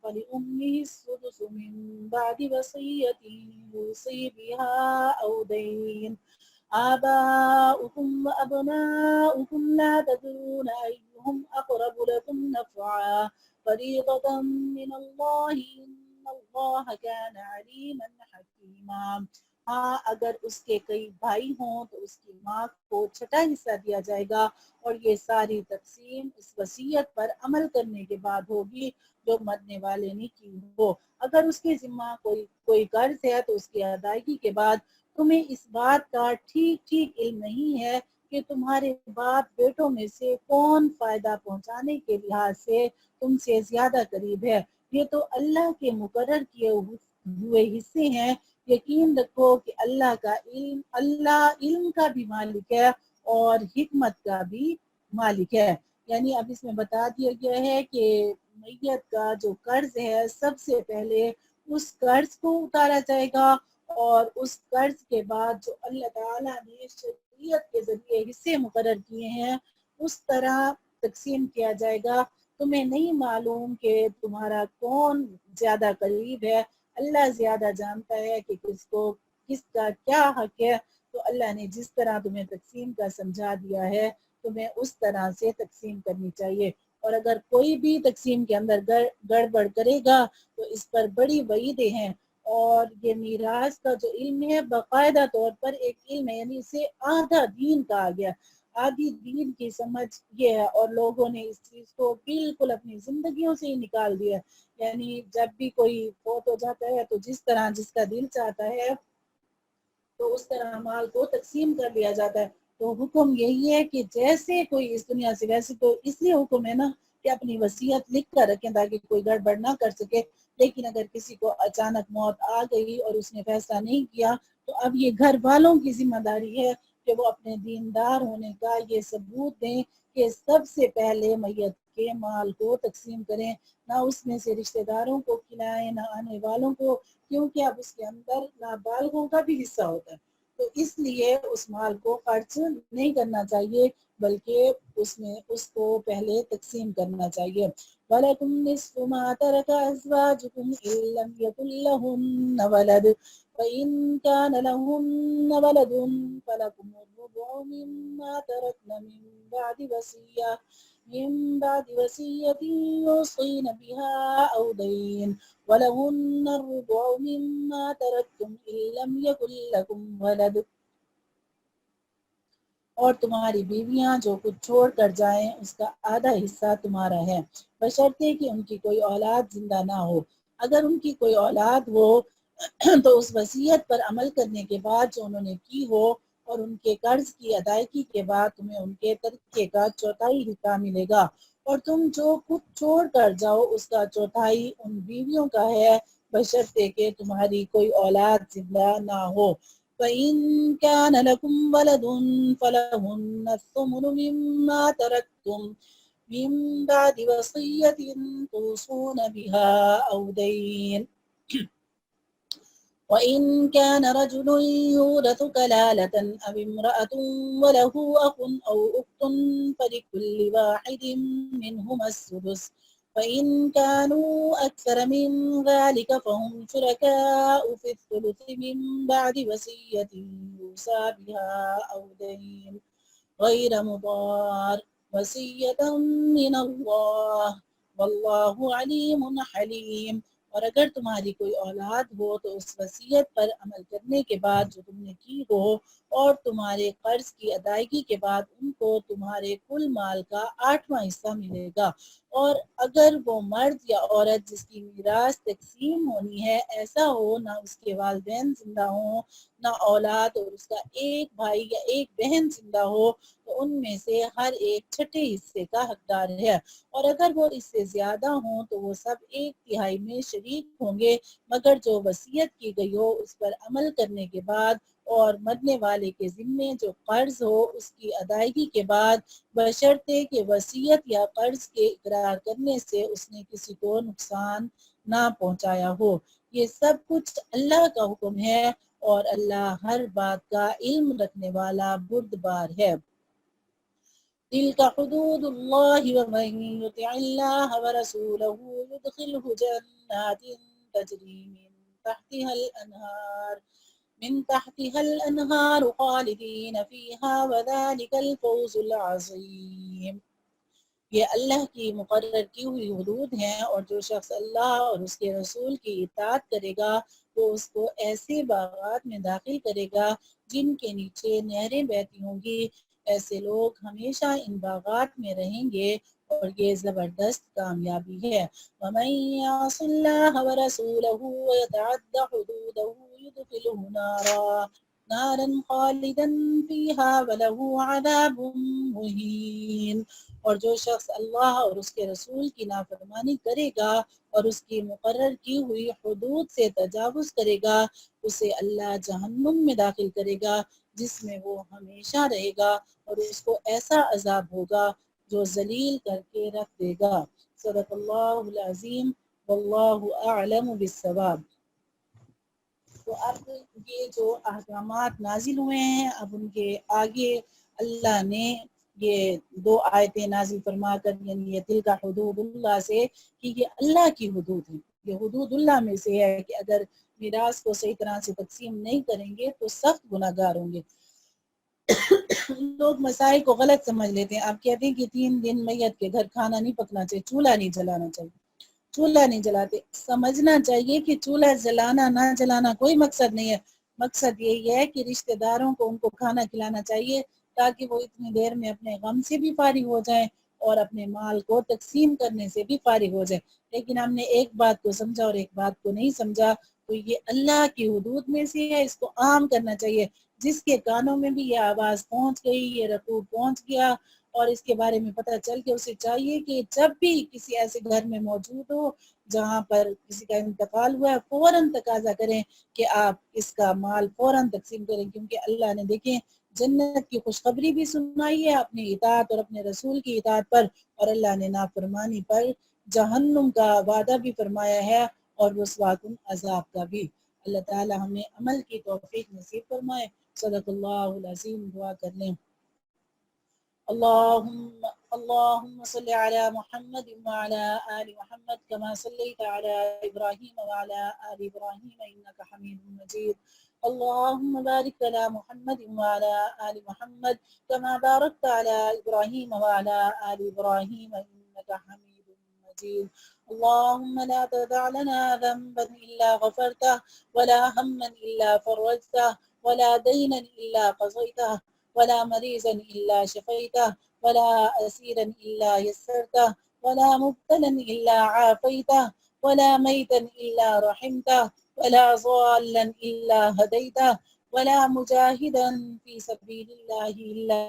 فَلِأُمِّهِ السُّدُسُ مِن بَعْدِ وَصِيَّةٍ يُوصِي بِهَا أَوْ دَيْنٍ آباؤكم وأبناؤكم لا تدرون أيهم أقرب لكم نفعا فريضة من الله إن الله كان عليما حكيما۔ ہاں اگر اس کے کئی بھائی ہوں تو اس کی ماں کو 6واں حصہ دیا جائے گا، اور یہ ساری تقسیم اس وصیت پر عمل کرنے کے بعد ہوگی جو مرنے والے نے کی ہو۔ اگر اس کے ذمہ کوئی قرض ہے تو اس کی ادائیگی کے بعد تمہیں اس بات کا ٹھیک علم نہیں ہے کہ تمہارے باپ بیٹوں میں سے کون فائدہ پہنچانے کے لحاظ سے تم سے زیادہ قریب ہے، یہ تو اللہ کے مقرر کیے ہوئے حصے ہیں۔ یقین رکھو کہ اللہ علم کا بھی مالک ہے اور حکمت کا بھی مالک ہے۔ یعنی اب اس میں بتا دیا گیا ہے کہ میت کا جو قرض ہے سب سے پہلے اس قرض کو اتارا جائے گا، اور اس قرض کے بعد جو اللہ تعالیٰ نے شریعت کے ذریعے حصے مقرر کیے ہیں اس طرح تقسیم کیا جائے گا۔ تمہیں نہیں معلوم کہ تمہارا کون زیادہ قریب ہے، اللہ زیادہ جانتا ہے کہ کس کا کیا حق ہے۔ تو اللہ نے جس طرح تمہیں تقسیم کا سمجھا دیا ہے تمہیں اس طرح سے تقسیم کرنی چاہیے، اور اگر کوئی بھی تقسیم کے اندر گڑبڑ کرے گا تو اس پر بڑی وعیدیں ہیں۔ اور یہ میراث کا جو علم ہے باقاعدہ طور پر ایک علم ہے، یعنی اسے آدھا دین کہا گیا، آدھی دین کی سمجھ یہ ہے، اور لوگوں نے اس چیز کو بالکل اپنی زندگیوں سے ہی نکال دیا۔ یعنی جب بھی کوئی فوت ہو جاتا ہے تو جس طرح جس کا دل چاہتا ہے تو اس طرح مال کو تقسیم کر لیا جاتا ہے۔ تو حکم یہی ہے کہ جیسے کوئی اس دنیا سے، ویسے تو اس لیے حکم ہے نا کہ اپنی وصیت لکھ کر رکھیں تاکہ کوئی گڑبڑ نہ کر سکے، لیکن اگر کسی کو اچانک موت آ گئی اور اس نے فیصلہ نہیں کیا تو اب یہ گھر والوں کی ذمہ داری ہے کہ وہ اپنے دیندار ہونے کا یہ ثبوت دیں کہ سب سے پہلے میت کے مال کو تقسیم کریں، نہ اس میں سے رشتہ داروں کو کھلائیں نہ آنے والوں کو، کیونکہ اب اس کے اندر نابالغوں کا بھی حصہ ہوتا ہے، تو اس لیے اس مال کو خرچ نہیں کرنا چاہیے بلکہ اس کو پہلے تقسیم کرنا چاہیے۔ وَلَكُمْ نِصْفُ مَا تَرَكَ أَزْوَاجُكُمْ إِن لَّمْ يَكُن لَّهُنَّ وَلَدٌ وَإِن كَانَ لَهُنَّ وَلَدٌ فَلَكُمُ الرُّبُعُ مِمَّا تَرَكْنَ من بعد وصية يوصين بها أو دين ولهن الربع مما تركتم إن لم يكن لكم ولد، اور تمہاری بیویاں جو کچھ چھوڑ کر جائیں اس کا آدھا حصہ تمہارا ہے، بشرطے کہ ان کی کوئی اولاد زندہ نہ ہو۔ اگر ان کی کوئی اولاد ہو تو اس وصیت پر عمل کرنے کے بعد جو انہوں نے کی ہو اور ان کے قرض کی ادائیگی کے بعد تمہیں ان کے ترکے کا 4واں حصہ ملے گا، اور تم جو خود چھوڑ کر جاؤ اس کا چوتھائی ان بیویوں کا ہے بشرطے کہ تمہاری کوئی اولاد زندہ نہ ہو۔ فَإِن كَانَ لَكُمْ وَلَدٌ فَلَهُنَّ الثُّمُنُ مِمَّا تَرَكْتُمْ مِن بَعْدِ وَصِيَّةٍ تُوصُونَ بِهَا أَوْ دَيْنٍ وَإِن كَانَ رَجُلٌ يُورَثُ كَلَالَةً أَوِ امْرَأَةٌ وَلَهُ أَخٌ أَوْ أُخْتٌ فَلِكُلِّ وَاحِدٍ مِّنْهُمَا السُّدُسُ فَإِن كَانُوا أَكْثَرَ مِن ذَلِكَ فَهُمْ شُرَكَاءُ فِي الثُّلُثِ مِن بَعْدِ وَصِيَّةٍ يُوصَى بِهَا أَوْ دَيْنٍ غَيْرَ مُضَارٍّ وَصِيَّةً مِّنَ اللَّهِ وَاللَّهُ عَلِيمٌ حَلِيمٌ۔ اور اگر تمہاری کوئی اولاد ہو تو اس وصیت پر عمل کرنے کے بعد جو تم نے کی ہو اور تمہارے قرض کی ادائیگی کے بعد ان کو تمہارے کل مال کا 8واں حصہ ملے گا۔ اور اگر وہ مرد یا عورت جس کی میراث تقسیم ہونی ہے ایسا ہو نہ اس کے والدین زندہ ہوں نہ اولاد اور اس کا ایک بھائی یا ایک بہن زندہ ہو تو ان میں سے ہر ایک چھٹے حصے کا حقدار ہے۔ اور اگر وہ اس سے زیادہ ہوں تو وہ سب ایک تہائی میں شریک ہوں گے مگر جو وصیت کی گئی ہو اس پر عمل کرنے کے بعد اور مرنے والے کے ذمے جو قرض ہو اس کی ادائیگی کے بعد بشرطے کہ وصیت یا قرض کے اقرار کرنے سے اس نے کسی کو نقصان نہ پہنچایا ہو۔ یہ سب کچھ اللہ کا حکم ہے اور اللہ ہر بات کا علم رکھنے والا بردبار ہے۔ تلك حدود الله ومن يطع الله ورسوله يدخله جنات تجري تحتها الأنهار خالدين فيها وذلك الفوز العظيم۔ یہ اللہ کی مقرر کی ہوئی حدود ہیں اور جو شخص اللہ اور اس کے رسول کی اطاعت کرے گا وہ اس کو ایسے باغات میں داخل کرے گا جن کے نیچے نہریں بہتی ہوں گی۔ ایسے لوگ ہمیشہ ان باغات میں رہیں گے اور یہ زبردست کامیابی ہے۔ وَمَن يَعْصِ اللَّهَ وَرَسُولَهُ وَيَتَعَدَّ حُدُودَهُ يُدْخِلْهُ نارا خالدا فيها وله عذاب مہین۔ اور جو شخص اللہ اور اس کے رسول کی نافرمانی کرے گا اور اس کی مقرر کی ہوئی حدود سے تجاوز کرے گا اسے اللہ جہنم میں داخل کرے گا جس میں وہ ہمیشہ رہے گا اور اس کو ایسا عذاب ہوگا جو ذلیل کر کے رکھ دے گا۔ صدق اللہ العظیم واللہ اعلم بالصواب۔ تو اب یہ جو احکامات نازل ہوئے ہیں اب ان کے آگے اللہ نے یہ 2 آیتیں نازل فرما کر یعنی یہ تلک حدود اللہ سے کہ یہ اللہ کی حدود ہے، یہ حدود اللہ میں سے ہے کہ اگر میراث کو صحیح طرح سے تقسیم نہیں کریں گے تو سخت گناہ گار ہوں گے۔ لوگ مسائل کو غلط سمجھ لیتے ہیں۔ آپ کہتے ہیں کہ 3 دن میت کے گھر کھانا نہیں پکنا چاہیے، چولہا نہیں جلانا چاہیے، چولہا نہیں جلاتے۔ سمجھنا چاہیے کہ چولہا جلانا نہ جلانا کوئی مقصد نہیں ہے، مقصد یہی ہے کہ رشتہ داروں کو ان کو کھانا کھلانا چاہیے تاکہ وہ اتنی دیر میں اپنے غم سے بھی فارغ ہو جائیں اور اپنے مال کو تقسیم کرنے سے بھی فارغ ہو جائیں۔ لیکن ہم نے ایک بات کو سمجھا اور ایک بات کو نہیں سمجھا، تو یہ اللہ کی حدود میں سے ہے، اس کو عام کرنا چاہیے۔ جس کے کانوں میں بھی یہ آواز پہنچ گئی، یہ رقوع پہنچ گیا اور اس کے بارے میں پتہ چل کے اسے چاہیے کہ جب بھی کسی ایسے گھر میں موجود ہو جہاں پر کسی کا انتقال ہوا ہے فوراً تقاضا کریں کہ آپ اس کا مال فوراً تقسیم کریں، کیونکہ اللہ نے دیکھیں جنت کی خوشخبری بھی سنائی ہے اپنی اطاعت اور اپنے رسول کی اطاعت پر، اور اللہ نے نافرمانی پر جہنم کا وعدہ بھی فرمایا ہے اور رسواکن عذاب کا بھی۔ اللہ تعالی ہمیں عمل کی توفیق نصیب فرمائے۔ صدق اللہ العظیم۔ دعا کر لیں۔ اللهم صل على محمد وعلى آل محمد كما صليت على إبراهيم وعلى آل إبراهيم إنك حميد مجيد۔ اللهم بارك على محمد وعلى آل محمد كما باركت على إبراهيم وعلى آل إبراهيم إنك حميد مجيد۔ اللهم لا تدع لنا ذنبا إلا غفرته ولا هما إلا فرجته ولا دينا إلا قضيته ولا مريضا إلا شفيته ولا أسيرا إلا يسرته ولا مبتلا إلا عافيته ولا ميتا إلا رحمته ولا ضالا إلا هديته ولا مجاهدا في سبيل الله إلا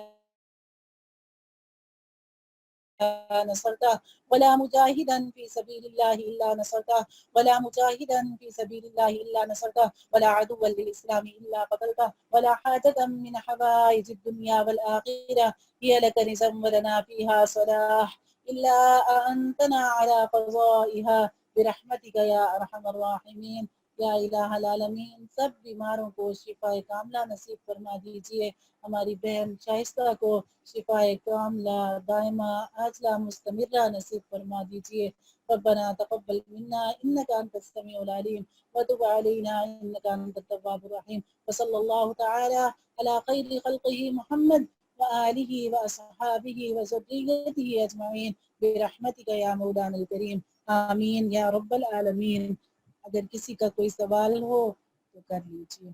نصرته ولا مجاهدا في سبيل الله إلا نصرته ولا مجاهدا في سبيل الله إلا نصرته ولا عدوا للإسلام إلا قتلته ولا حاجة من حوائج الدنيا والآخرة هي لك رزق ولنا فيها صلاح إلا أنتنا على قضائها برحمتك يا أرحم الراحمين یا الہ العالمین. سب بیماروں کو شفا کاملہ نصیب فرما دیجیے. ہماری بہن شائستہ کو شفا کاملہ دائمہ عاجلہ مستمرہ نصیب فرما دیجیے. ربنا تقبل منا انك انت السميع العليم وتب علينا انك انت التواب الرحيم وصلى الله تعالى على خير خلقه محمد وآله وأصحابه وذريته أجمعين برحمتك يا مولانا الكريم آمین یا رب العالمین. اگر کسی کا کوئی سوال ہو تو کر لیجیے.